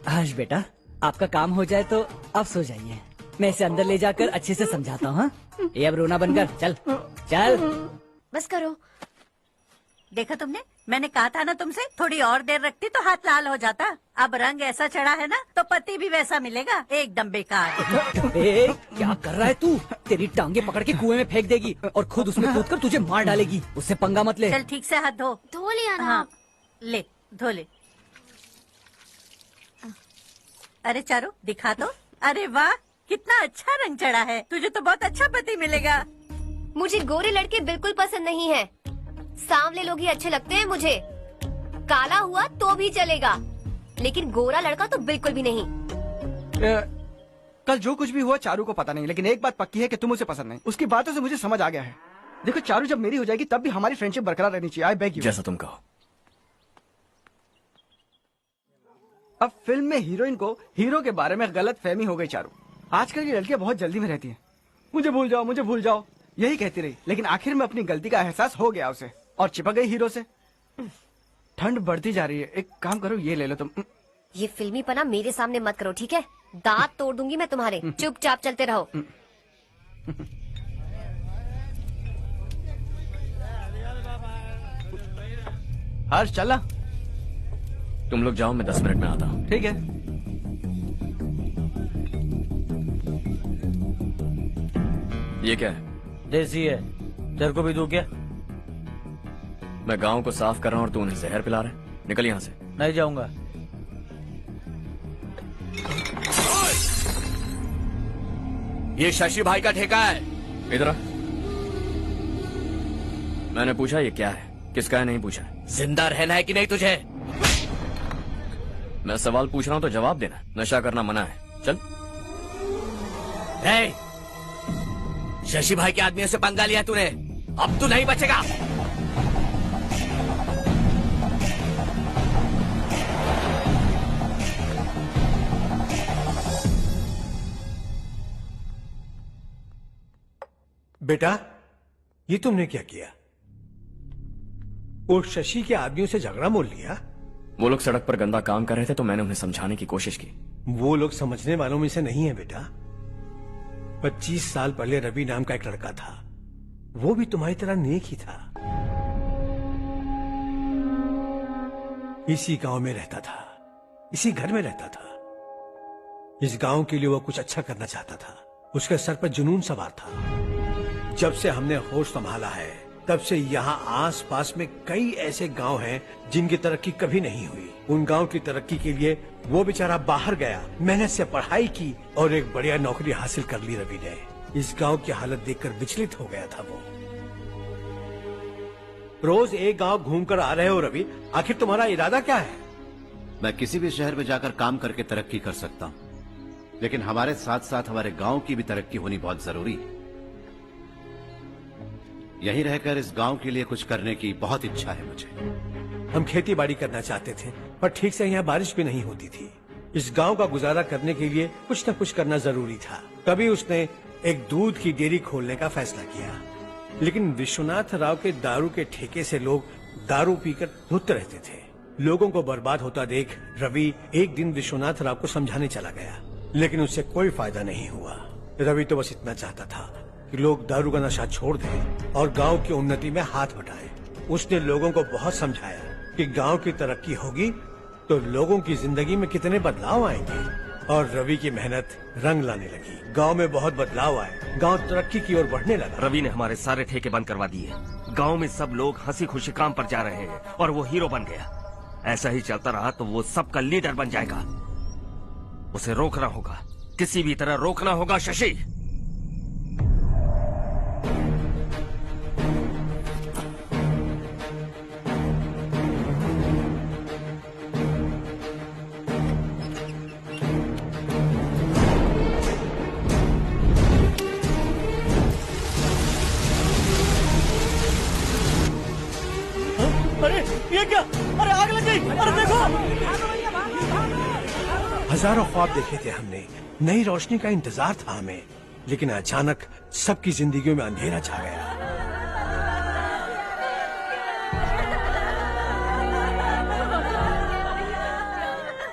हर्ष बेटा, आपका काम हो जाए तो आप सो जाइए। मैं इसे अंदर ले जाकर अच्छे से समझाता हूँ। ये अब रोना बनकर चल चल। बस करो। देखा तुमने, मैंने कहा था ना तुमसे, थोड़ी और देर रखती तो हाथ लाल हो जाता। अब रंग ऐसा चढ़ा है ना तो पति भी वैसा मिलेगा। एकदम बेकार। क्या कर रहा है तू? तेरी टांगे पकड़ के कुएं में फेंक देगी और खुद उसमें कूदकर तुझे मार डालेगी। उससे पंगा मत ले। चल ठीक से हाथ धो लिया ना? हाँ, ले धो ले। अरे चारू दिखा तो। अरे वाह, कितना अच्छा रंग चढ़ा है। तुझे तो बहुत अच्छा पति मिलेगा। मुझे गोरे लड़के बिल्कुल पसंद नहीं है। सांवले लोग ही अच्छे लगते हैं मुझे। काला हुआ तो भी चलेगा, लेकिन गोरा लड़का तो बिल्कुल भी नहीं। कल जो कुछ भी हुआ चारू को पता नहीं, लेकिन एक बात पक्की है कि तुम उसे पसंद नहीं। उसकी बातों से मुझे समझ आ गया है। देखो चारू जब मेरी हो जाएगी तब भी हमारी फ्रेंडशिप बरकरार रहनी चाहिए। I beg you. जैसा तुम कहो। अब फिल्म में हीरोइन को हीरो के बारे में गलत फहमी हो गई चारू। आजकल की लड़कियां बहुत जल्दी में रहती हैं। मुझे भूल जाओ, मुझे भूल जाओ, यही कहती रही, लेकिन आखिर में अपनी गलती का एहसास हो गया उसे और चिपक गई हीरो से। ठंड बढ़ती जा रही है, एक काम करो ये ले लो तुम। ये फिल्मी पना मेरे सामने मत करो, ठीक है? दांत तोड़ दूंगी मैं तुम्हारे। चुपचाप चलते रहो। हर्ष चला। तुम लोग जाओ, मैं 10 मिनट में आता हूँ। ठीक है। ये क्या है? देसी है, तेरे को भी दूं क्या? मैं गांव को साफ कर रहा हूँ और तू उन्हें जहर पिला रहा है। निकल यहाँ से। नहीं जाऊंगा। ये शशि भाई का ठेका है। इधर आ। मैंने पूछा ये क्या है, किसका है नहीं पूछा। जिंदा रहना है कि नहीं तुझे? मैं सवाल पूछ रहा हूं तो जवाब देना। नशा करना मना है। चल। शशि भाई के आदमियों से पंगा लिया तूने, अब तू नहीं बचेगा। बेटा, ये तुमने क्या किया? वो शशि के आदमियों से झगड़ा मोल लिया? वो लोग सड़क पर गंदा काम कर रहे थे तो मैंने उन्हें समझाने की कोशिश की। वो लोग समझने वालों में से नहीं है बेटा। 25 साल पहले रवि नाम का एक लड़का था, वो भी तुम्हारी तरह नेक ही था। इसी गांव में रहता था, इसी घर में रहता था। इस गांव के लिए वो कुछ अच्छा करना चाहता था। उसके सर पर जुनून सवार था। जब से हमने होश संभाला है तब से यहाँ आस पास में कई ऐसे गांव हैं जिनकी तरक्की कभी नहीं हुई। उन गांव की तरक्की के लिए वो बेचारा बाहर गया, मेहनत से पढ़ाई की और एक बढ़िया नौकरी हासिल कर ली रवि ने। इस गांव की हालत देखकर विचलित हो गया था वो। रोज एक गांव घूमकर आ रहे हो रवि, आखिर तुम्हारा इरादा क्या है? मैं किसी भी शहर में जाकर काम करके तरक्की कर सकता हूँ, लेकिन हमारे साथ साथ हमारे गांव की भी तरक्की होनी बहुत जरूरी है। यहीं रहकर इस गांव के लिए कुछ करने की बहुत इच्छा है मुझे। हम खेती बाड़ी करना चाहते थे, पर ठीक से यहाँ बारिश भी नहीं होती थी। इस गांव का गुजारा करने के लिए कुछ न कुछ करना जरूरी था। तभी उसने एक दूध की डेयरी खोलने का फैसला किया। लेकिन विश्वनाथ राव के दारू के ठेके से लोग दारू पीकर धुत रहते थे। लोगों को बर्बाद होता देख रवि एक दिन विश्वनाथ राव को समझाने चला गया, लेकिन उससे कोई फायदा नहीं हुआ। रवि तो बस इतना चाहता था कि लोग दारू का नशा छोड़ दें और गांव की उन्नति में हाथ बटाएं। उसने लोगों को बहुत समझाया कि गांव की तरक्की होगी तो लोगों की जिंदगी में कितने बदलाव आएंगे, और रवि की मेहनत रंग लाने लगी। गांव में बहुत बदलाव आए, गांव तरक्की की ओर बढ़ने लगा। रवि ने हमारे सारे ठेके बंद करवा दिए। गांव में सब लोग हंसी खुशी काम पर जा रहे हैं और वो हीरो बन गया। ऐसा ही चलता रहा तो वो सबका लीडर बन जाएगा। उसे रोकना होगा, किसी भी तरह रोकना होगा शशि। अरे ये क्या? अरे आग लग गई! अरे देखो! हजारों ख्वाब देखे थे हमने, नई रोशनी का इंतजार था हमें, लेकिन अचानक सबकी जिंदगियों में अंधेरा छा गया।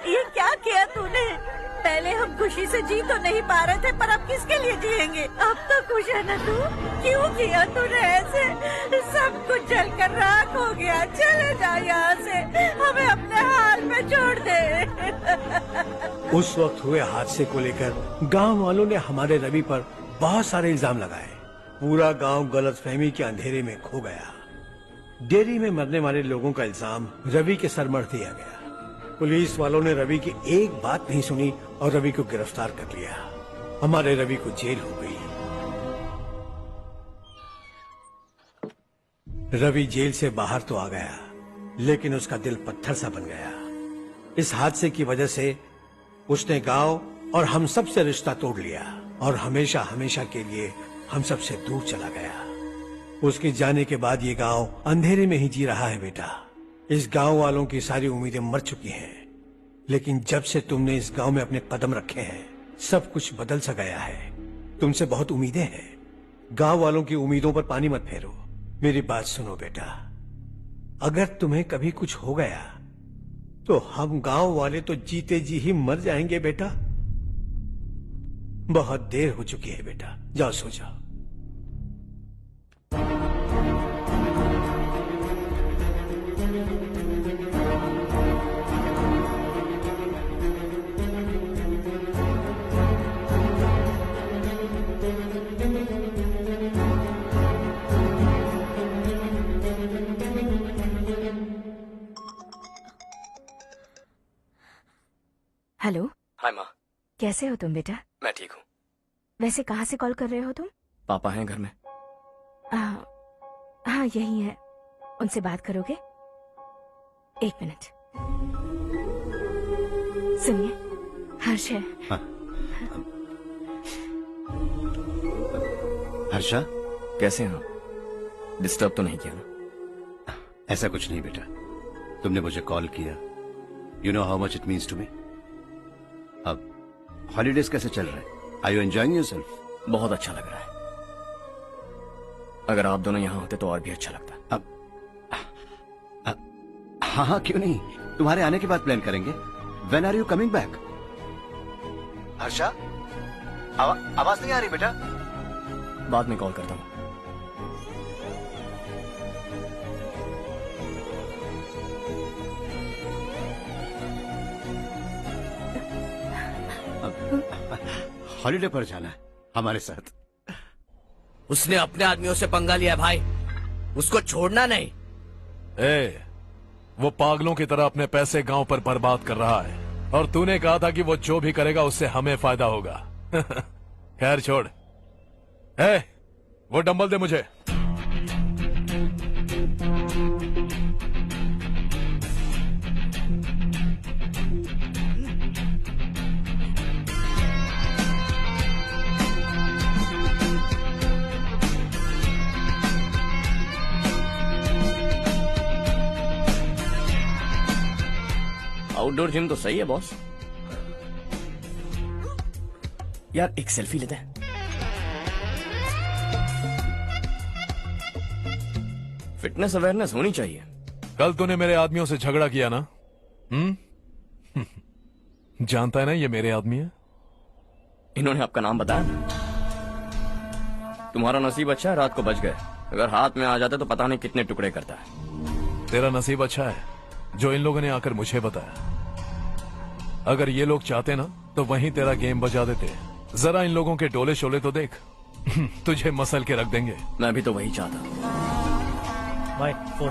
ये क्या किया तूने? पहले हम खुशी से जी तो नहीं पा रहे थे, पर अब किसके लिए जिएंगे? अब तो खुश है ना तू? क्यों किया तूने ऐसे? सब कुछ जलकर राख हो गया। चले जा यहाँ से, हमें अपने हाल में छोड़ दे। उस वक्त हुए हादसे को लेकर गांव वालों ने हमारे रवि पर बहुत सारे इल्जाम लगाए। पूरा गांव गलतफहमी के अंधेरे में खो गया। डेयरी में मरने वाले लोगों का इल्जाम रवि के सर मढ़ दिया गया। पुलिस वालों ने रवि की एक बात नहीं सुनी और रवि को गिरफ्तार कर लिया। हमारे रवि को जेल हो गई। रवि जेल से बाहर तो आ गया, लेकिन उसका दिल पत्थर सा बन गया। इस हादसे की वजह से उसने गांव और हम सब से रिश्ता तोड़ लिया और हमेशा हमेशा के लिए हम सब से दूर चला गया। उसके जाने के बाद ये गांव अंधेरे में ही जी रहा है बेटा। इस गांव वालों की सारी उम्मीदें मर चुकी हैं, लेकिन जब से तुमने इस गांव में अपने कदम रखे हैं सब कुछ बदल सा गया है। तुमसे बहुत उम्मीदें हैं। गांव वालों की उम्मीदों पर पानी मत फेरो। मेरी बात सुनो बेटा, अगर तुम्हें कभी कुछ हो गया तो हम गांव वाले तो जीते जी ही मर जाएंगे बेटा। बहुत देर हो चुकी है बेटा, जाओ सो जाओ। हेलो। हाय माँ। कैसे हो तुम बेटा? मैं ठीक हूँ। वैसे कहाँ से कॉल कर रहे हो तुम? पापा हैं घर में। हाँ यही है। उनसे बात करोगे? 1 मिनट। सुनिए, हर्ष है। हर्षा, कैसे हैं आप? डिस्टर्ब तो नहीं किया ना? ऐसा कुछ नहीं बेटा, तुमने मुझे कॉल किया। You know how much it means to me. अब हॉलीडेज कैसे चल रहे हैं? Are you enjoying yourself? बहुत अच्छा लग रहा है। अगर आप दोनों यहाँ होते तो और भी अच्छा लगता। अब हाँ हाँ क्यों नहीं, तुम्हारे आने के बाद प्लान करेंगे। When are you coming back? Harsha, आवाज नहीं आ रही बेटा। बाद में कॉल करता हूँ। हॉलीडे पर जाना है हमारे साथ। उसने अपने आदमियों से पंगा लिया भाई, उसको छोड़ना नहीं। वो पागलों की तरह अपने पैसे गांव पर बर्बाद कर रहा है और तूने कहा था कि वो जो भी करेगा उससे हमें फायदा होगा। खैर छोड़। वो डंबल दे मुझे। आउटडोर जिम तो सही है बॉस। यार एक सेल्फी लेते हैं। फिटनेस अवेयरनेस होनी चाहिए। कल तूने मेरे आदमियों से झगड़ा किया ना? जानता है ना ये मेरे आदमी है। इन्होंने आपका नाम बताया? तुम्हारा नसीब अच्छा है रात को बच गए, अगर हाथ में आ जाते तो पता नहीं कितने टुकड़े करता है। तेरा नसीब अच्छा है जो इन लोगों ने आकर मुझे बताया। अगर ये लोग चाहते ना तो वहीं तेरा गेम बजा देते। जरा इन लोगों के डोले शोले तो देख। तुझे मसल के रख देंगे। मैं भी तो वही चाहता। भाई फोन।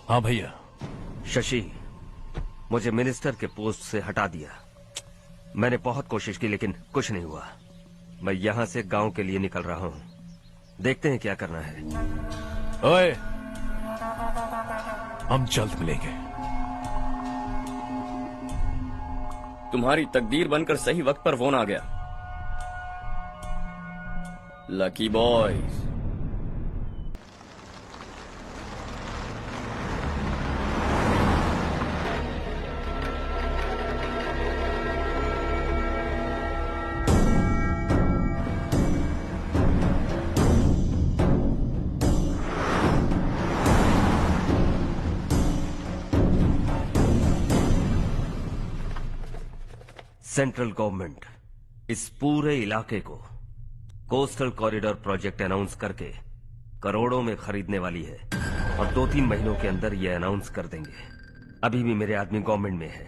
हाँ भैया। शशि, मुझे मिनिस्टर के पोस्ट से हटा दिया। मैंने बहुत कोशिश की लेकिन कुछ नहीं हुआ। मैं यहाँ से गांव के लिए निकल रहा हूँ। देखते हैं क्या करना है। ओए, हम जल्द मिलेंगे। तुम्हारी तकदीर बनकर सही वक्त पर फोन आ गया। Lucky boys. सेंट्रल गवर्नमेंट इस पूरे इलाके को कोस्टल कॉरिडोर प्रोजेक्ट अनाउंस करके करोड़ों में खरीदने वाली है और 2-3 महीनों के अंदर ये अनाउंस कर देंगे। अभी भी मेरे आदमी गवर्नमेंट में है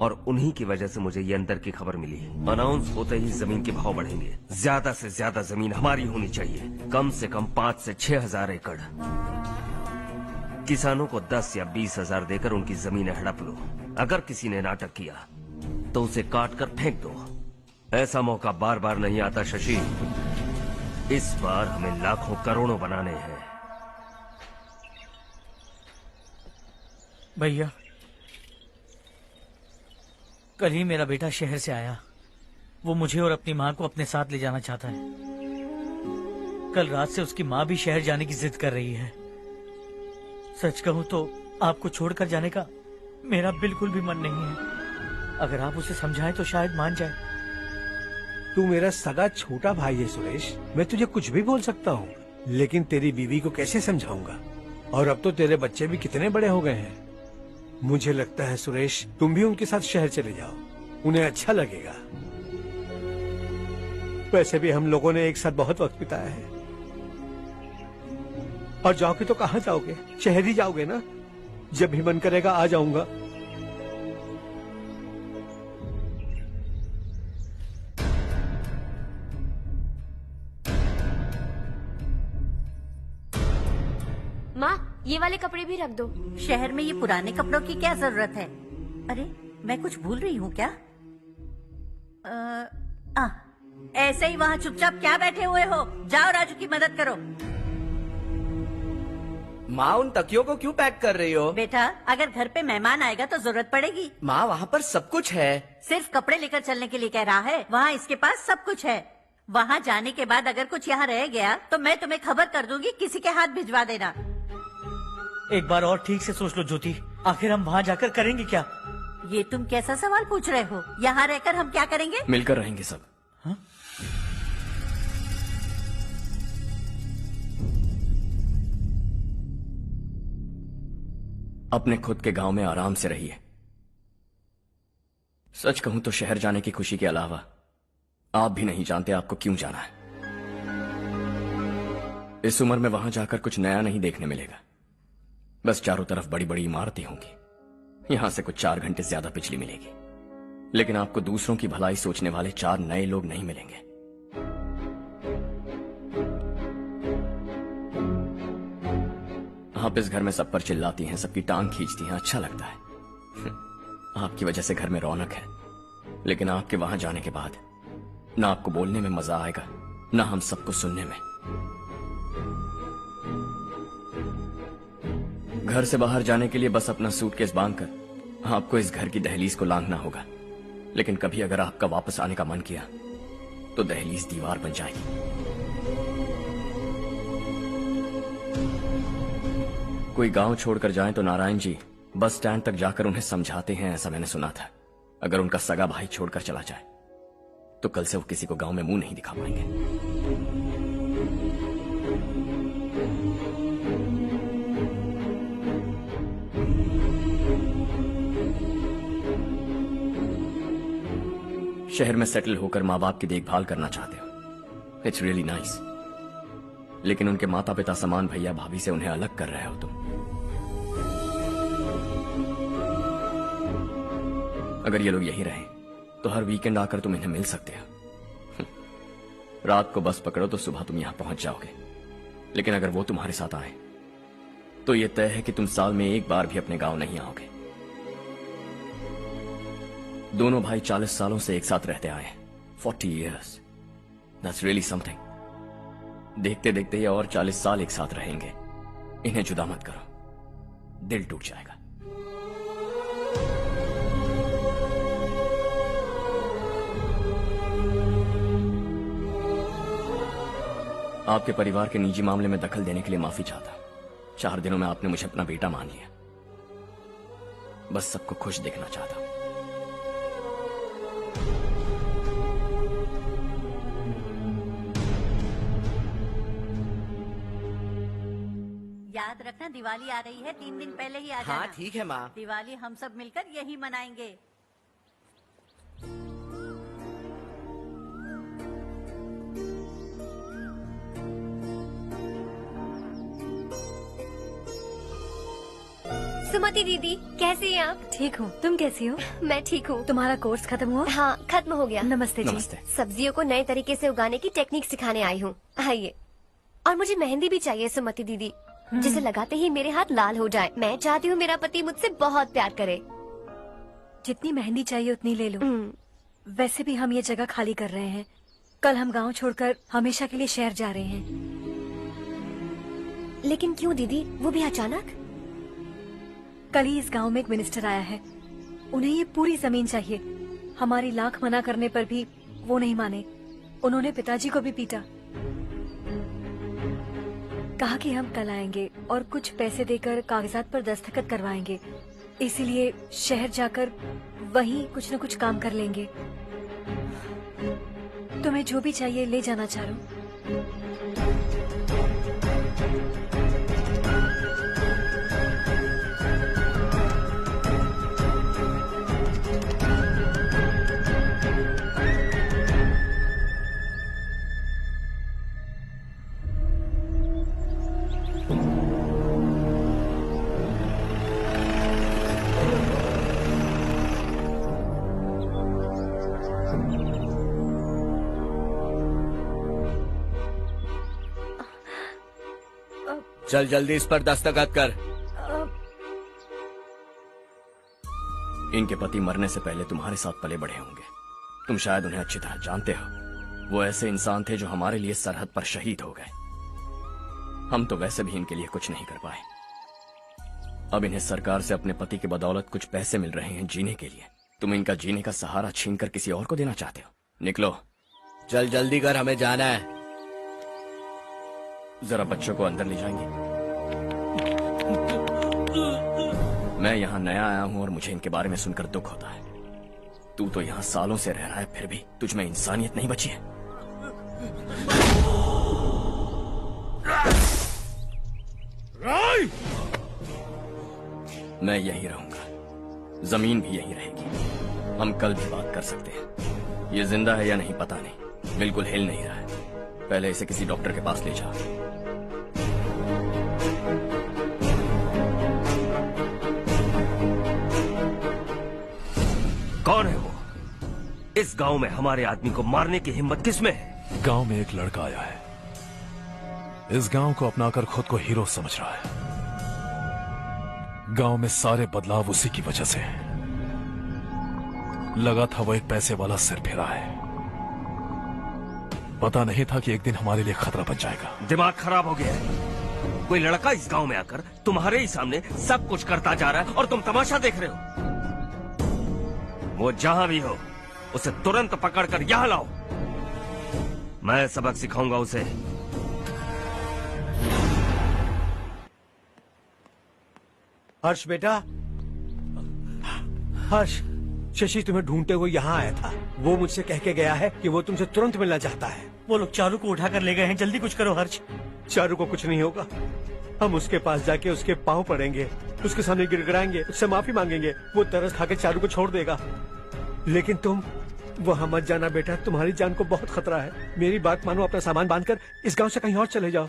और उन्हीं की वजह से मुझे ये अंदर की खबर मिली। अनाउंस होते ही जमीन के भाव बढ़ेंगे। ज्यादा से ज्यादा जमीन हमारी होनी चाहिए, कम से कम 5 से 6 हजार एकड़। किसानों को 10 या 20 हजार देकर उनकी जमीनें हड़प लो। अगर किसी ने नाटक किया तो उसे काट कर फेंक दो। ऐसा मौका बार बार नहीं आता शशि। इस बार हमें लाखों करोड़ों बनाने हैं। भैया, कल ही मेरा बेटा शहर से आया। वो मुझे और अपनी माँ को अपने साथ ले जाना चाहता है। कल रात से उसकी माँ भी शहर जाने की जिद कर रही है। सच कहूँ तो आपको छोड़कर जाने का मेरा बिल्कुल भी मन नहीं है। अगर आप उसे समझाएं तो शायद मान जाए। तू मेरा सगा छोटा भाई है सुरेश, मैं तुझे कुछ भी बोल सकता हूँ, लेकिन तेरी बीवी को कैसे समझाऊंगा? और अब तो तेरे बच्चे भी कितने बड़े हो गए हैं। मुझे लगता है सुरेश, तुम भी उनके साथ शहर चले जाओ, उन्हें अच्छा लगेगा। वैसे भी हम लोगों ने एक साथ बहुत वक्त बिताया है। और जाओगे तो कहाँ जाओगे? शहर ही जाओगे ना? जब भी मन करेगा आ जाऊंगा। माँ, ये वाले कपड़े भी रख दो। शहर में ये पुराने कपड़ों की क्या जरूरत है? अरे मैं कुछ भूल रही हूँ क्या? ऐसे ही वहाँ चुपचाप क्या बैठे हुए हो? जाओ राजू की मदद करो। माँ, उन तकियों को क्यों पैक कर रही हो? बेटा, अगर घर पे मेहमान आएगा तो जरूरत पड़ेगी। माँ, वहाँ पर सब कुछ है। सिर्फ कपड़े लेकर चलने के लिए कह रहा है? वहाँ इसके पास सब कुछ है। वहाँ जाने के बाद अगर कुछ यहाँ रह गया तो मैं तुम्हें खबर कर दूंगी, किसी के हाथ भिजवा देना। एक बार और ठीक से सोच लो ज्योति, आखिर हम वहाँ जाकर करेंगे क्या? ये तुम कैसा सवाल पूछ रहे हो? यहाँ रहकर हम क्या करेंगे? मिलकर रहेंगे सब। हाँ? अपने खुद के गांव में आराम से रहिए। सच कहूं तो शहर जाने की खुशी के अलावा आप भी नहीं जानते आपको क्यों जाना है। इस उम्र में वहां जाकर कुछ नया नहीं देखने मिलेगा। बस चारों तरफ बड़ी बड़ी इमारतें होंगी। यहां से कुछ 4 घंटे ज्यादा बिजली मिलेगी, लेकिन आपको दूसरों की भलाई सोचने वाले 4 नए लोग नहीं मिलेंगे। आप इस घर में सब पर चिल्लाती हैं, सबकी टांग खींचती हैं, अच्छा लगता है। आपकी वजह से घर में रौनक है, लेकिन आपके वहां जाने के बाद ना आपको बोलने में मजा आएगा, ना हम सबको सुनने में। घर से बाहर जाने के लिए बस अपना सूटकेस बांधकर आपको इस घर की दहलीज को लांघना होगा। लेकिन कभी अगर आपका वापस आने का मन किया तो दहलीज दीवार बन जाएगी। कोई गांव छोड़कर जाए तो नारायण जी बस स्टैंड तक जाकर उन्हें समझाते हैं, ऐसा मैंने सुना था। अगर उनका सगा भाई छोड़कर चला जाए तो कल से वो किसी को गांव में मुंह नहीं दिखा पाएंगे। शहर में सेटल होकर माँ बाप की देखभाल करना चाहते हो, इट्स रियली नाइस। लेकिन उनके माता पिता समान भैया भाभी से उन्हें अलग कर रहे हो तुम। अगर ये लोग यही रहे तो हर वीकेंड आकर तुम इन्हें मिल सकते हो। रात को बस पकड़ो तो सुबह तुम यहां पहुंच जाओगे। लेकिन अगर वो तुम्हारे साथ आए तो ये तय है कि तुम साल में एक बार भी अपने गांव नहीं आओगे। दोनों भाई 40 सालों से एक साथ रहते आए, 40 years, that's really something। देखते देखते ये और 40 साल एक साथ रहेंगे। इन्हें जुदा मत करो, दिल टूट जाएगा। आपके परिवार के निजी मामले में दखल देने के लिए माफी चाहता। 4 दिनों में आपने मुझे अपना बेटा मान लिया। बस सबको खुश देखना चाहता। याद रखना, दिवाली आ रही है, 3 दिन पहले ही आ जाना। हाँ ठीक है माँ। दिवाली हम सब मिलकर यही मनाएंगे। सुमति दीदी, कैसी हैं आप? ठीक हूँ, तुम कैसी हो? मैं ठीक हूँ। तुम्हारा कोर्स खत्म हुआ? हाँ, खत्म हो गया। नमस्ते जी। नमस्ते। सब्जियों को नए तरीके से उगाने की टेक्निक सिखाने आई हूँ। आइए। और मुझे मेहंदी भी चाहिए सुमति दीदी, जिसे लगाते ही मेरे हाथ लाल हो जाए। मैं चाहती हूँ मेरा पति मुझसे बहुत प्यार करे। जितनी मेहंदी चाहिए उतनी ले लो। वैसे भी हम ये जगह खाली कर रहे हैं। कल हम गांव छोड़कर हमेशा के लिए शहर जा रहे हैं। लेकिन क्यों दीदी, वो भी अचानक? कल ही इस गांव में एक मिनिस्टर आया है, उन्हें ये पूरी जमीन चाहिए। हमारी लाख मना करने पर भी वो नहीं माने। उन्होंने पिताजी को भी पीटा। कहा कि हम कल आएंगे और कुछ पैसे देकर कागजात पर दस्तखत करवाएंगे। इसीलिए शहर जाकर वहीं कुछ न कुछ काम कर लेंगे। तुम्हें जो भी चाहिए ले जाना चारू। चल जल्दी इस पर दस्तखत कर। इनके पति मरने से पहले तुम्हारे साथ पले बड़े होंगे। तुम शायद उन्हें अच्छी तरह जानते हो। वो ऐसे इंसान थे जो हमारे लिए सरहद पर शहीद हो गए। हम तो वैसे भी इनके लिए कुछ नहीं कर पाए। अब इन्हें सरकार से अपने पति की बदौलत कुछ पैसे मिल रहे हैं जीने के लिए। तुम इनका जीने का सहारा छीनकर किसी और को देना चाहते हो। निकलो, चल जल्दी कर, हमें जाना है। जरा बच्चों को अंदर ले जाएंगे। मैं यहाँ नया आया हूँ और मुझे इनके बारे में सुनकर दुख होता है। तू तो यहाँ सालों से रह रहा है, फिर भी तुझ में इंसानियत नहीं बची है। मैं यहीं रहूंगा, जमीन भी यहीं रहेगी। हम कल भी बात कर सकते हैं। ये जिंदा है या नहीं पता नहीं, बिल्कुल हिल नहीं रहा है। पहले इसे किसी डॉक्टर के पास ले जा। कौन है वो? इस गांव में हमारे आदमी को मारने की हिम्मत किसमें है? गांव में एक लड़का आया है, इस गांव को अपनाकर खुद को हीरो समझ रहा है। गांव में सारे बदलाव उसी की वजह से हैं। लगा था वो एक पैसे वाला सिर फिरा है। पता नहीं था कि एक दिन हमारे लिए खतरा बन जाएगा। दिमाग खराब हो गया है। कोई लड़का इस गांव में आकर तुम्हारे ही सामने सब कुछ करता जा रहा है और तुम तमाशा देख रहे हो। वो जहां भी हो उसे तुरंत पकड़कर यहां लाओ। मैं सबक सिखाऊंगा उसे। हर्ष बेटा, हर्ष, शशि तुम्हें ढूंढते हुए यहाँ आया था। वो मुझसे कह के गया है कि वो तुमसे तुरंत मिलना चाहता है। वो लोग चारू को उठाकर ले गए हैं, जल्दी कुछ करो हर्ष। चारू को कुछ नहीं होगा। हम उसके पास जाके उसके पांव पड़ेंगे, उसके सामने गिड़गिड़ाएंगे, उससे माफी मांगेंगे। वो तरस खा के चारू को छोड़ देगा। लेकिन तुम वहां मत जाना बेटा, तुम्हारी जान को बहुत खतरा है। मेरी बात मानो, अपना सामान बांधकर इस गांव से कहीं और चले जाओ।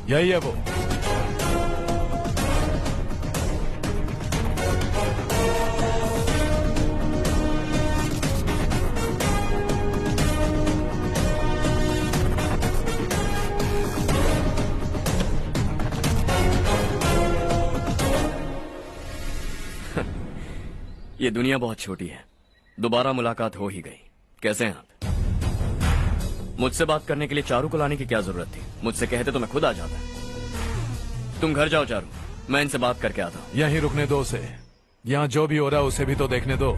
यही है वो। ये दुनिया बहुत छोटी है। दोबारा मुलाकात हो ही गई। कैसे हैं आप? मुझसे बात करने के लिए चारू को लाने की क्या जरूरत थी? मुझसे कहते तो मैं खुद आ जाता। तुम घर जाओ चारू, मैं इनसे बात करके आता हूँ। यहीं रुकने दो उसे। यहाँ जो भी हो रहा है उसे भी तो देखने दो।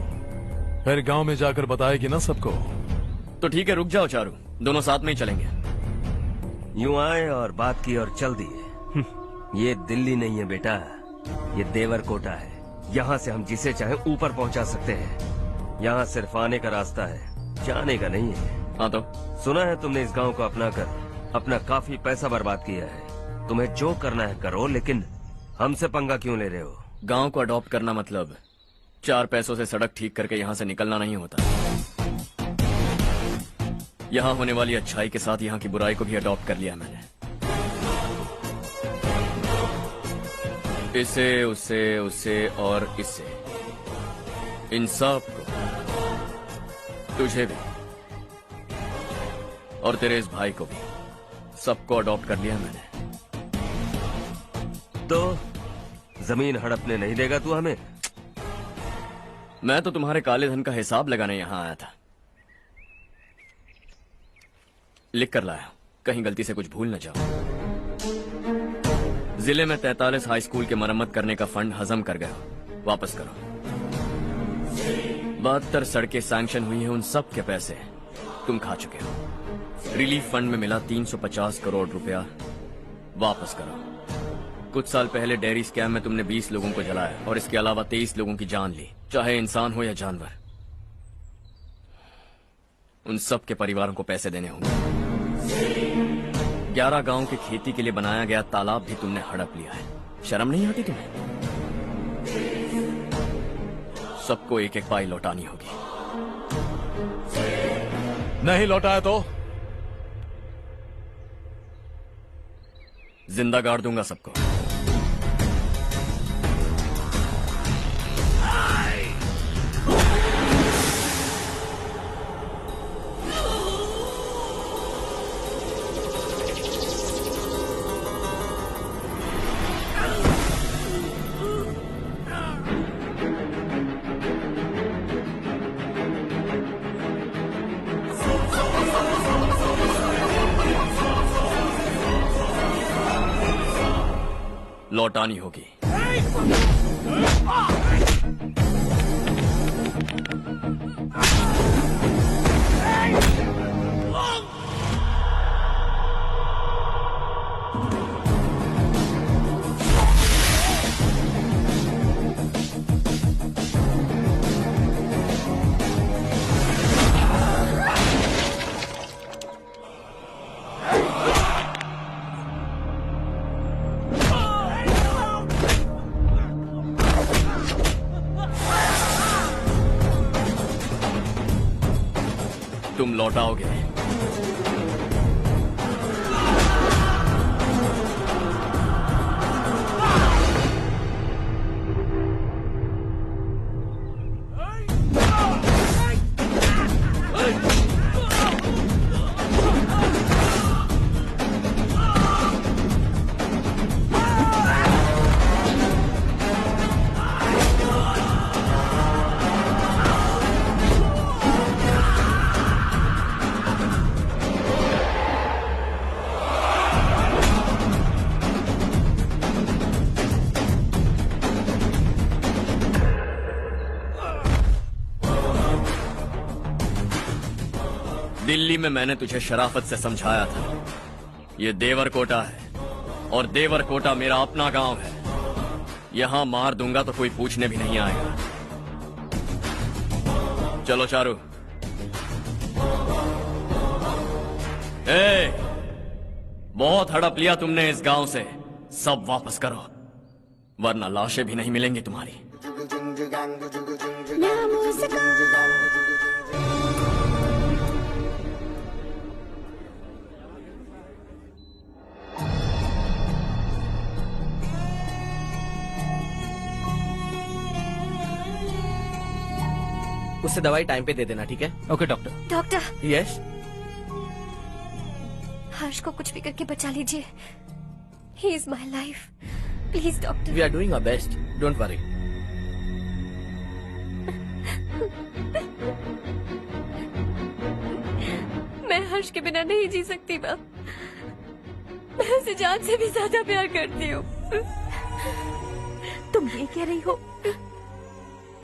फिर गांव में जाकर बताएगी ना सबको। तो ठीक है, रुक जाओ चारू, दोनों साथ में ही चलेंगे। यूं आए और बात की और चल दिए। ये दिल्ली नहीं है बेटा, ये देवरकोटा है। यहाँ से हम जिसे चाहे ऊपर पहुँचा सकते हैं। यहाँ सिर्फ आने का रास्ता है, जाने का नहीं है। हाँ तो सुना है तुमने इस गांव को अपना कर अपना काफी पैसा बर्बाद किया है। तुम्हें जो करना है करो, लेकिन हमसे पंगा क्यों ले रहे हो? गांव को अडॉप्ट करना मतलब 4 पैसों से सड़क ठीक करके यहाँ से निकलना नहीं होता। यहाँ होने वाली अच्छाई के साथ यहाँ की बुराई को भी अडॉप्ट कर लिया मैंने। इसे, उसे और इससे, इन सब को, तुझे भी और तेरे इस भाई को भी, सबको अडॉप्ट कर लिया मैंने। तो जमीन हड़पने नहीं देगा तू हमें? मैं तो तुम्हारे काले धन का हिसाब लगाने यहाँ आया था। लिख कर लाया, कहीं गलती से कुछ भूल न जाओ। जिले में 43 हाई स्कूल के मरम्मत करने का फंड हजम कर गया, वापस करो। 72 सड़कें सैंक्शन हुई हैं, उन सब के पैसे तुम खा चुके हो। रिलीफ फंड में मिला 350 करोड़ रुपया, वापस करो। कुछ साल पहले डेयरी स्कैम में तुमने 20 लोगों को जलाया और इसके अलावा 23 लोगों की जान ली, चाहे इंसान हो या जानवर। उन सब के परिवारों को पैसे देने होंगे। 11 गांव की खेती के लिए बनाया गया तालाब भी तुमने हड़प लिया है। शर्म नहीं आती तुम्हें? सबको एक एक पाई लौटानी होगी। नहीं लौटाया तो जिंदा गाड़ दूंगा सबको। लौटानी होगी। तुम लौटाओगे। दिल्ली में मैंने तुझे शराफत से समझाया था, ये देवरकोटा है और देवरकोटा मेरा अपना गांव है। यहां मार दूंगा तो कोई पूछने भी नहीं आएगा। चलो चारू। बहुत हड़प लिया तुमने इस गांव से, सब वापस करो, वरना लाशें भी नहीं मिलेंगी तुम्हारी। उससे दवाई टाइम पे दे देना, ठीक है? Okay doctor. Doctor. Yes. Harsh को कुछ भी करके बचा लीजिए। He is my life, please doctor. We are doing our best, don't worry. मैं हर्ष के बिना नहीं जी सकती बाप। मैं उसे जान से भी ज्यादा प्यार करती हूँ। तुम ये कह रही हो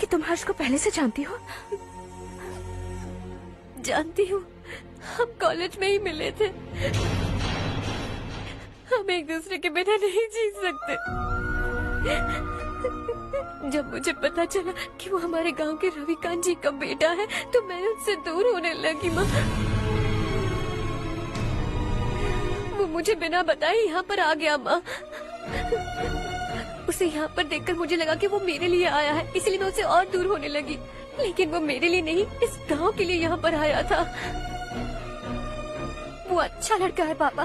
कि तुम हर्ष को पहले से जानती हो? जानती हूँ, हम कॉलेज में ही मिले थे। हम एक दूसरे के बिना नहीं जी सकते। जब मुझे पता चला कि वो हमारे गांव के रविकांत जी का बेटा है तो मैं उससे दूर होने लगी माँ। वो मुझे बिना बताए यहाँ पर आ गया माँ। उसे यहाँ पर देखकर मुझे लगा कि वो मेरे लिए आया है, इसलिए मैं उससे और दूर होने लगी। लेकिन वो मेरे लिए नहीं, इस गांव के लिए यहाँ पर आया था। वो अच्छा लड़का है पापा,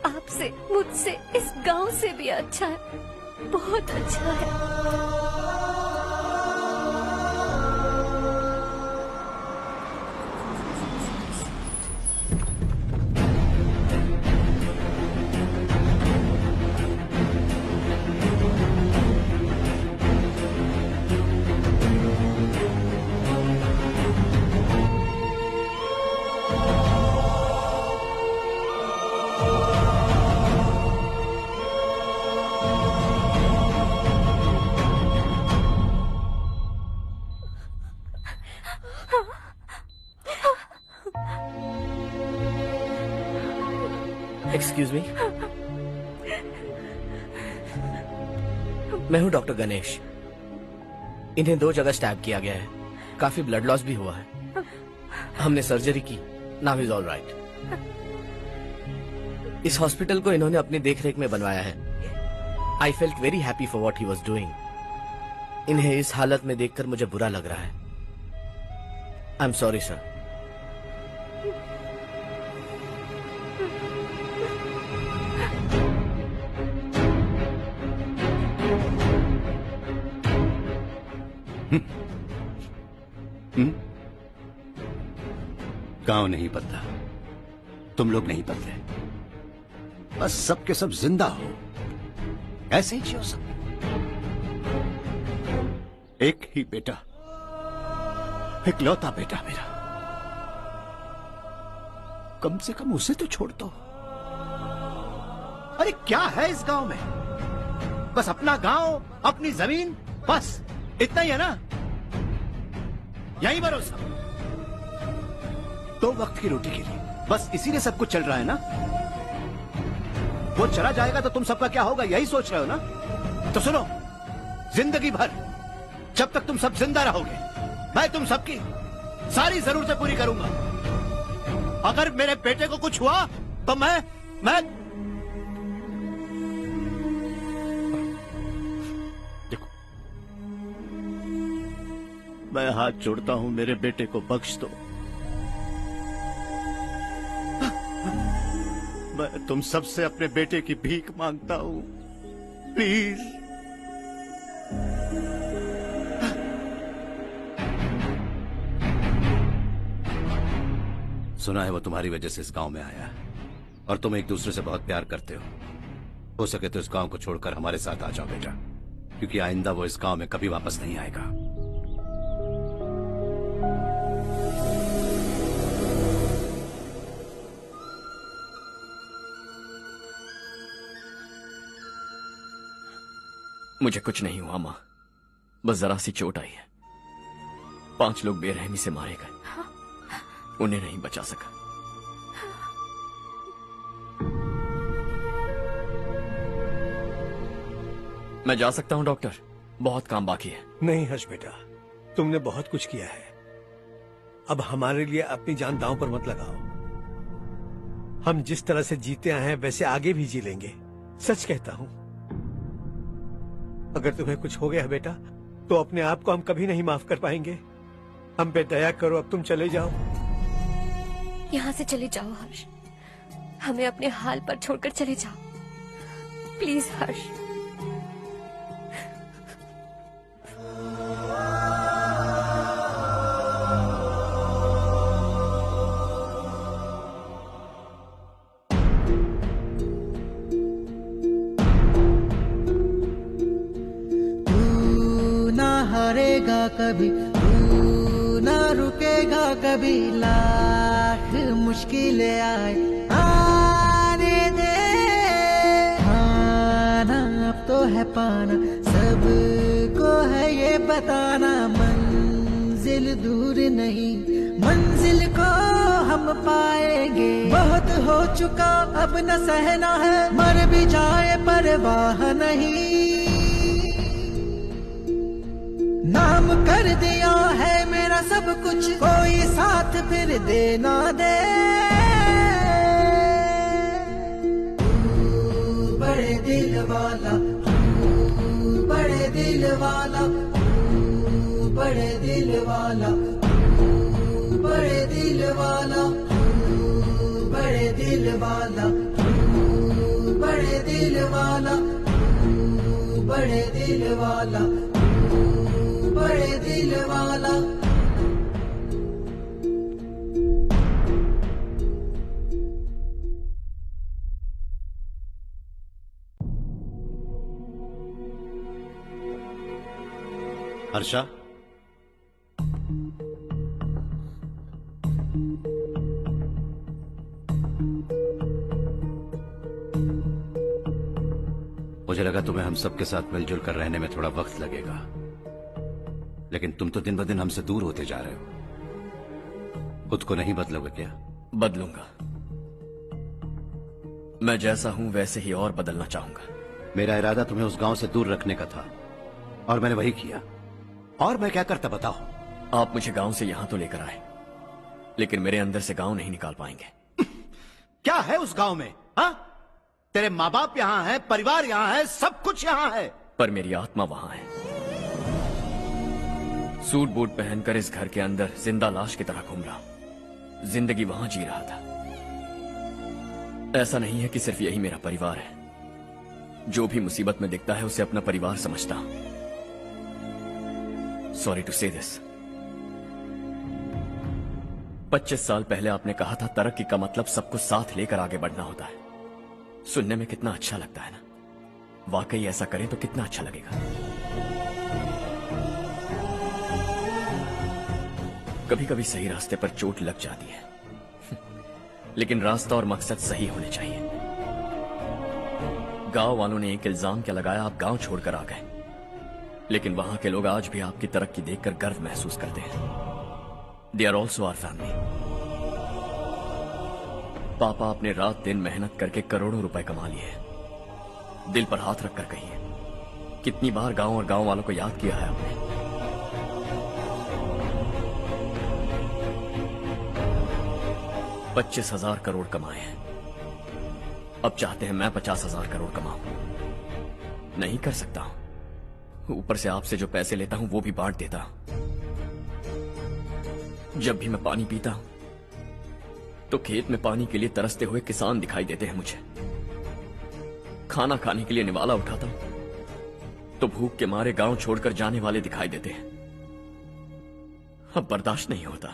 आपसे, मुझसे, इस गांव से भी अच्छा है, बहुत अच्छा है। एक्सक्यूज मी, मैं हूं डॉक्टर गणेश। इन्हें 2 जगह स्टैब किया गया है, काफी ब्लड लॉस भी हुआ है। हमने सर्जरी की, नाउ इज ऑल राइट। इस हॉस्पिटल को इन्होंने अपनी देखरेख में बनवाया है। I felt very happy for what he was doing. इन्हें इस हालत में देखकर मुझे बुरा लग रहा है। I am sorry sir. गांव नहीं बदला, तुम लोग नहीं बदले, बस सबके सब जिंदा हो, ऐसे ही जियो सब। एक ही बेटा, इकलौता बेटा मेरा, कम से कम उसे तो छोड़ दो। अरे क्या है इस गांव में? बस अपना गांव, अपनी जमीन, बस इतना ही है ना? यही भरोसा, 2 वक्त की रोटी के लिए, बस इसीलिए सब कुछ चल रहा है ना? वो चला जाएगा तो तुम सबका क्या होगा, यही सोच रहे हो ना? तो सुनो, जिंदगी भर जब तक तुम सब जिंदा रहोगे, मैं तुम सबकी सारी जरूरतें पूरी करूंगा। अगर मेरे बेटे को कुछ हुआ तो मैं देखो, मैं हाथ जोड़ता हूं, मेरे बेटे को बख्श दो। मैं तुम सबसे अपने बेटे की भीख मांगता हूं, प्लीज। सुना है वो तुम्हारी वजह से इस गांव में आया है और तुम एक दूसरे से बहुत प्यार करते हो सके तो इस गांव को छोड़कर हमारे साथ आ जाओ बेटा, क्योंकि आइंदा वो इस गांव में कभी वापस नहीं आएगा। मुझे कुछ नहीं हुआ माँ, बस जरा सी चोट आई है। 5 लोग बेरहमी से मारे गए, उन्हें नहीं बचा सका। मैं जा सकता हूँ डॉक्टर, बहुत काम बाकी है। नहीं हर्ष बेटा, तुमने बहुत कुछ किया है, अब हमारे लिए अपनी जान दांव पर मत लगाओ। हम जिस तरह से जीते आए हैं वैसे आगे भी जी लेंगे, सच कहता हूँ। अगर तुम्हें कुछ हो गया बेटा तो अपने आप को हम कभी नहीं माफ कर पाएंगे। हम पे दया करो, अब तुम चले जाओ। यहाँ से चले जाओ हर्ष, हमें अपने हाल पर छोड़कर चले जाओ, प्लीज हर्ष। हारेगा कभी, तू ना रुकेगा कभी, लाख मुश्किलें आए आने दे। खाना अब तो है पाना, सबको है ये बताना, मंजिल दूर नहीं, मंजिल को हम पाएंगे। बहुत हो चुका अब न सहना है, मर भी जाए परवाह नहीं। नाम कर दिया है मेरा सब कुछ, कोई साथ फिर दे ना दे। बड़े दिल वाला, बड़े दिल वाला, बड़े दिल वाला, बड़े दिल वाला, बड़े दिल वाला, बड़े दिल वाला, बड़े दिल वाला, बड़े दिल वाला। हर्षा, मुझे लगा तुम्हें हम सबके साथ मिलजुल कर रहने में थोड़ा वक्त लगेगा, लेकिन तुम तो दिन ब दिन हमसे दूर होते जा रहे हो। खुद को नहीं बदलोगे क्या? बदलूंगा। मैं जैसा हूं वैसे ही और बदलना चाहूंगा। मेरा इरादा तुम्हें उस गांव से दूर रखने का था और मैंने वही किया। और मैं क्या करता बताओ? आप मुझे गांव से यहां तो लेकर आए, लेकिन मेरे अंदर से गांव नहीं निकाल पाएंगे। क्या है उस गांव में? हाँ, तेरे माँ बाप यहाँ है, परिवार यहाँ है, सब कुछ यहाँ है, पर मेरी आत्मा वहां है। सूट बूट पहनकर इस घर के अंदर जिंदा लाश की तरह घूम रहा, जिंदगी वहां जी रहा था। ऐसा नहीं है कि सिर्फ यही मेरा परिवार है। जो भी मुसीबत में दिखता है उसे अपना परिवार समझता हूं। सॉरी टू से दिस। 25 साल पहले आपने कहा था तरक्की का मतलब सबको साथ लेकर आगे बढ़ना होता है। सुनने में कितना अच्छा लगता है ना? वाकई ऐसा करें तो कितना अच्छा लगेगा। कभी कभी सही रास्ते पर चोट लग जाती है, लेकिन रास्ता और मकसद सही होने चाहिए। गांव वालों ने एक इल्जाम क्या लगाया, आप गांव छोड़कर आ गए, लेकिन वहां के लोग आज भी आपकी तरक्की देखकर गर्व महसूस करते हैं। They are also our family. पापा आपने रात दिन मेहनत करके करोड़ों रुपए कमा लिए। दिल पर हाथ रखकर कहिए, कितनी बार गांव और गांव वालों को याद किया है आपने? $25,000 करोड़ कमाए हैं, अब चाहते हैं मैं 50,000 करोड़ कमाऊं। नहीं कर सकता हूं। ऊपर से आपसे जो पैसे लेता हूं वो भी बांट देता हूं। जब भी मैं पानी पीता हूं तो खेत में पानी के लिए तरसते हुए किसान दिखाई देते हैं मुझे। खाना खाने के लिए निवाला उठाता हूं तो भूख के मारे गांव छोड़कर जाने वाले दिखाई देते हैं। अब बर्दाश्त नहीं होता।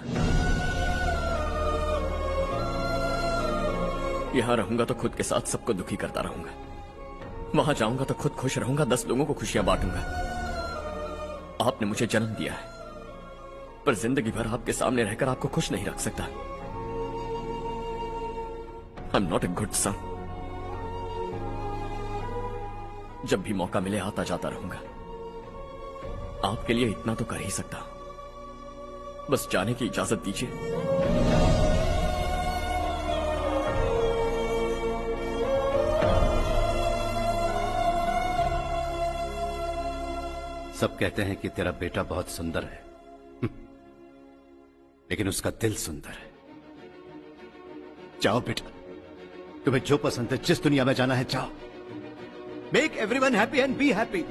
यहां रहूंगा तो खुद के साथ सबको दुखी करता रहूंगा, वहां जाऊंगा तो खुद खुश रहूंगा, 10 लोगों को खुशियां बांटूंगा। आपने मुझे जन्म दिया है, पर जिंदगी भर आपके सामने रहकर आपको खुश नहीं रख सकता। I am not a good son. जब भी मौका मिले आता जाता रहूंगा। आपके लिए इतना तो कर ही सकता हूं, बस जाने की इजाजत दीजिए। सब कहते हैं कि तेरा बेटा बहुत सुंदर है, लेकिन उसका दिल सुंदर है। जाओ बेटा, तुम्हें जो पसंद है, जिस दुनिया में जाना है जाओ। Make everyone happy and be happy.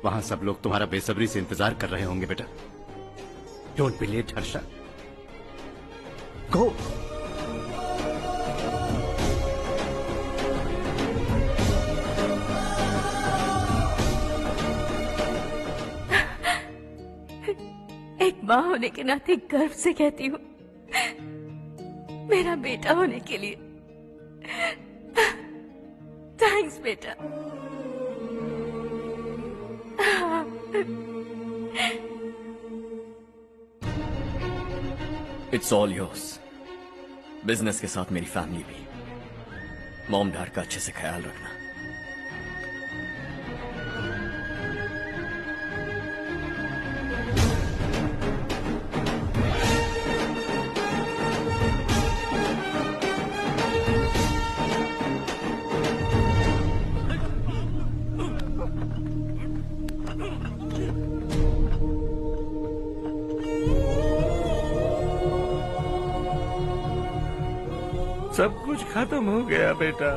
वहां सब लोग तुम्हारा बेसब्री से इंतजार कर रहे होंगे बेटा। डोंट बी लेट हर्षा, गो। एक माँ होने के नाते गर्व से कहती हूँ, मेरा बेटा होने के लिए थैंक्स बेटा। It's all yours. बिजनेस के साथ मेरी फैमिली भी। मॉम डैड का अच्छे से ख्याल रखना। सब कुछ खत्म हो गया बेटा।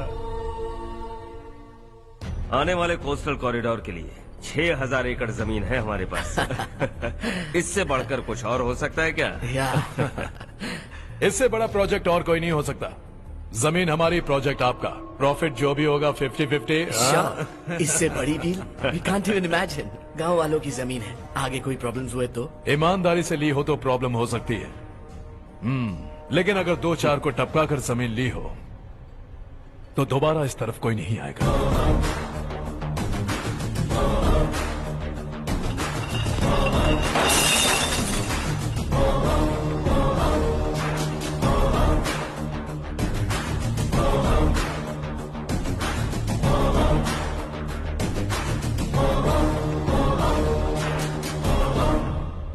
आने वाले कोस्टल कॉरिडोर के लिए 6000 एकड़ जमीन है हमारे पास। इससे बढ़कर कुछ और हो सकता है क्या? इससे बड़ा प्रोजेक्ट और कोई नहीं हो सकता। जमीन हमारी, प्रोजेक्ट आपका। प्रॉफिट जो भी होगा 50-50। इससे बड़ी deal we can't even imagine. गांव वालों की जमीन है, आगे कोई प्रॉब्लम्स हुए तो? ईमानदारी से ली हो तो प्रॉब्लम हो सकती है, लेकिन अगर 2-4 को टपका कर जमीन ली हो तो दोबारा इस तरफ कोई नहीं आएगा।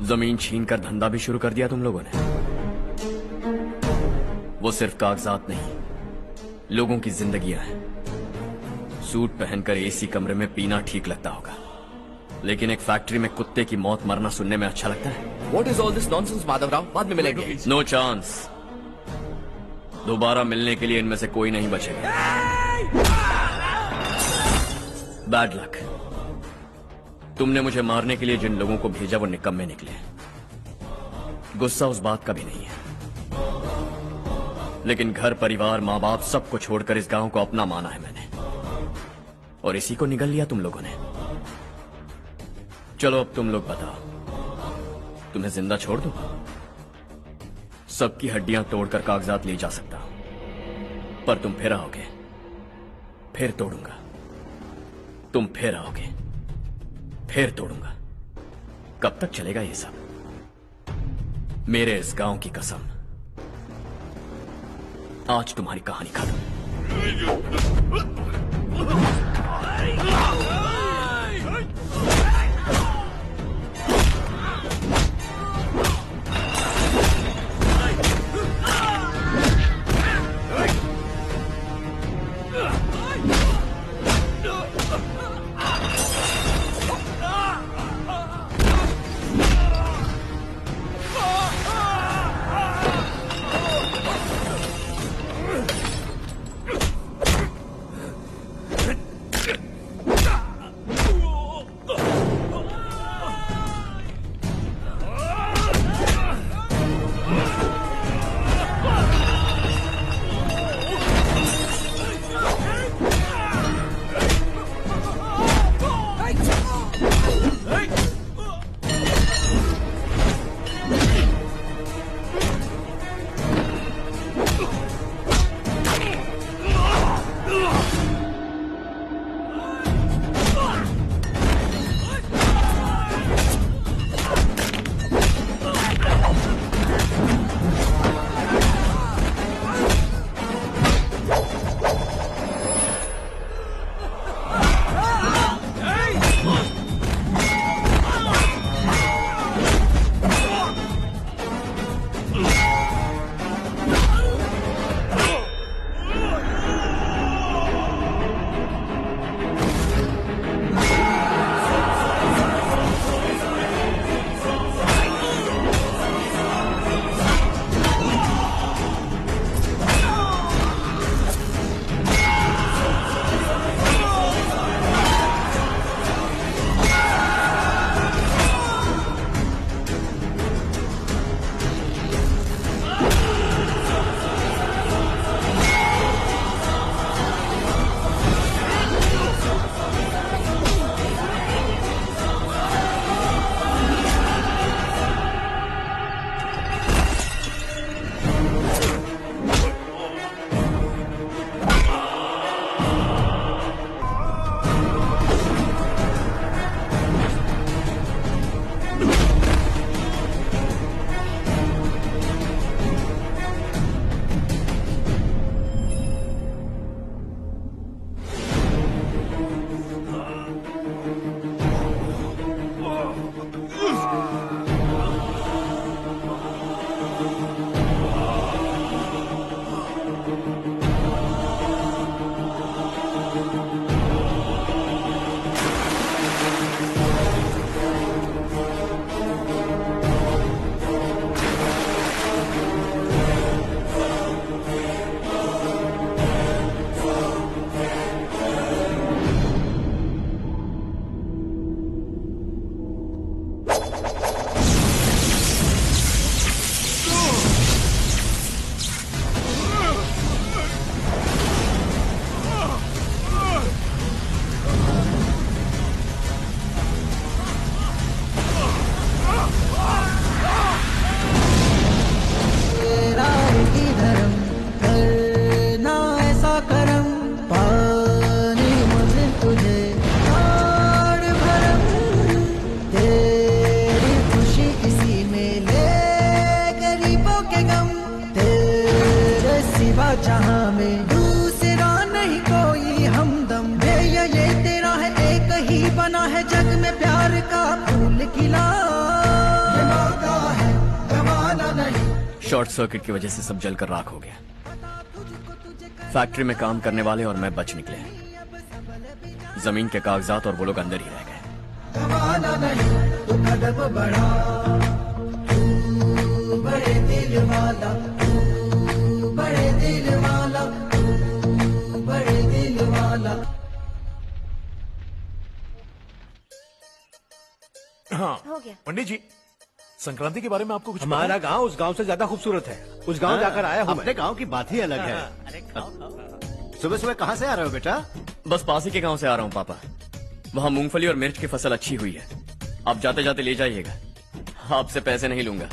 जमीन छीन कर धंधा भी शुरू कर दिया तुम लोगों ने। वो सिर्फ कागजात नहीं, लोगों की जिंदगियां हैं। सूट पहनकर एसी कमरे में पीना ठीक लगता होगा, लेकिन एक फैक्ट्री में कुत्ते की मौत मरना सुनने में अच्छा लगता है। What is all this nonsense, Madhavrao? बाद में मिलेंगे। No chance. दोबारा मिलने के लिए इनमें से कोई नहीं बचेगा। Bad luck. तुमने मुझे मारने के लिए जिन लोगों को भेजा वो निकम्मे निकले। गुस्सा उस बात का भी नहीं है, लेकिन घर परिवार माँ बाप सबको छोड़कर इस गांव को अपना माना है मैंने, और इसी को निगल लिया तुम लोगों ने। चलो अब तुम लोग बताओ, तुम्हें जिंदा छोड़ दूं? सबकी हड्डियां तोड़कर कागजात ले जा सकता हूं, पर तुम फिर आओगे, फिर तोड़ूंगा। तुम फिर आओगे, फिर तोड़ूंगा। कब तक चलेगा ये सब? मेरे इस गांव की कसम, आज तुम्हारी कहानी खत्म। जहां में दूसरा नहीं कोई हमदम ये तेरा है एक ही बना है जग में प्यार का फूल खिला ये मौका है गवाना नहीं। शॉर्ट सर्किट की वजह से सब जलकर राख हो गया। फैक्ट्री में काम करने वाले और मैं बच निकले। जमीन के कागजात और वो लोग अंदर ही रह गए। गवाना नहीं तू कदम बढ़ा, तू बड़े दिल वाला, तू बड़े दिल वाला, तू बड़े दिल वाला। हाँ हो गया। पंडित जी, संक्रांति के बारे में आपको कुछ पता हमारा है? गांव उस गांव से ज्यादा खूबसूरत है। उस गांव जाकर आया हूँ अपने गांव की बात ही अलग है। सुबह सुबह कहाँ से आ रहे हो बेटा? बस पास ही के गांव से आ रहा हूँ पापा। वहाँ मूंगफली और मिर्च की फसल अच्छी हुई है। आप जाते जाते ले जाइएगा। आपसे पैसे नहीं लूंगा।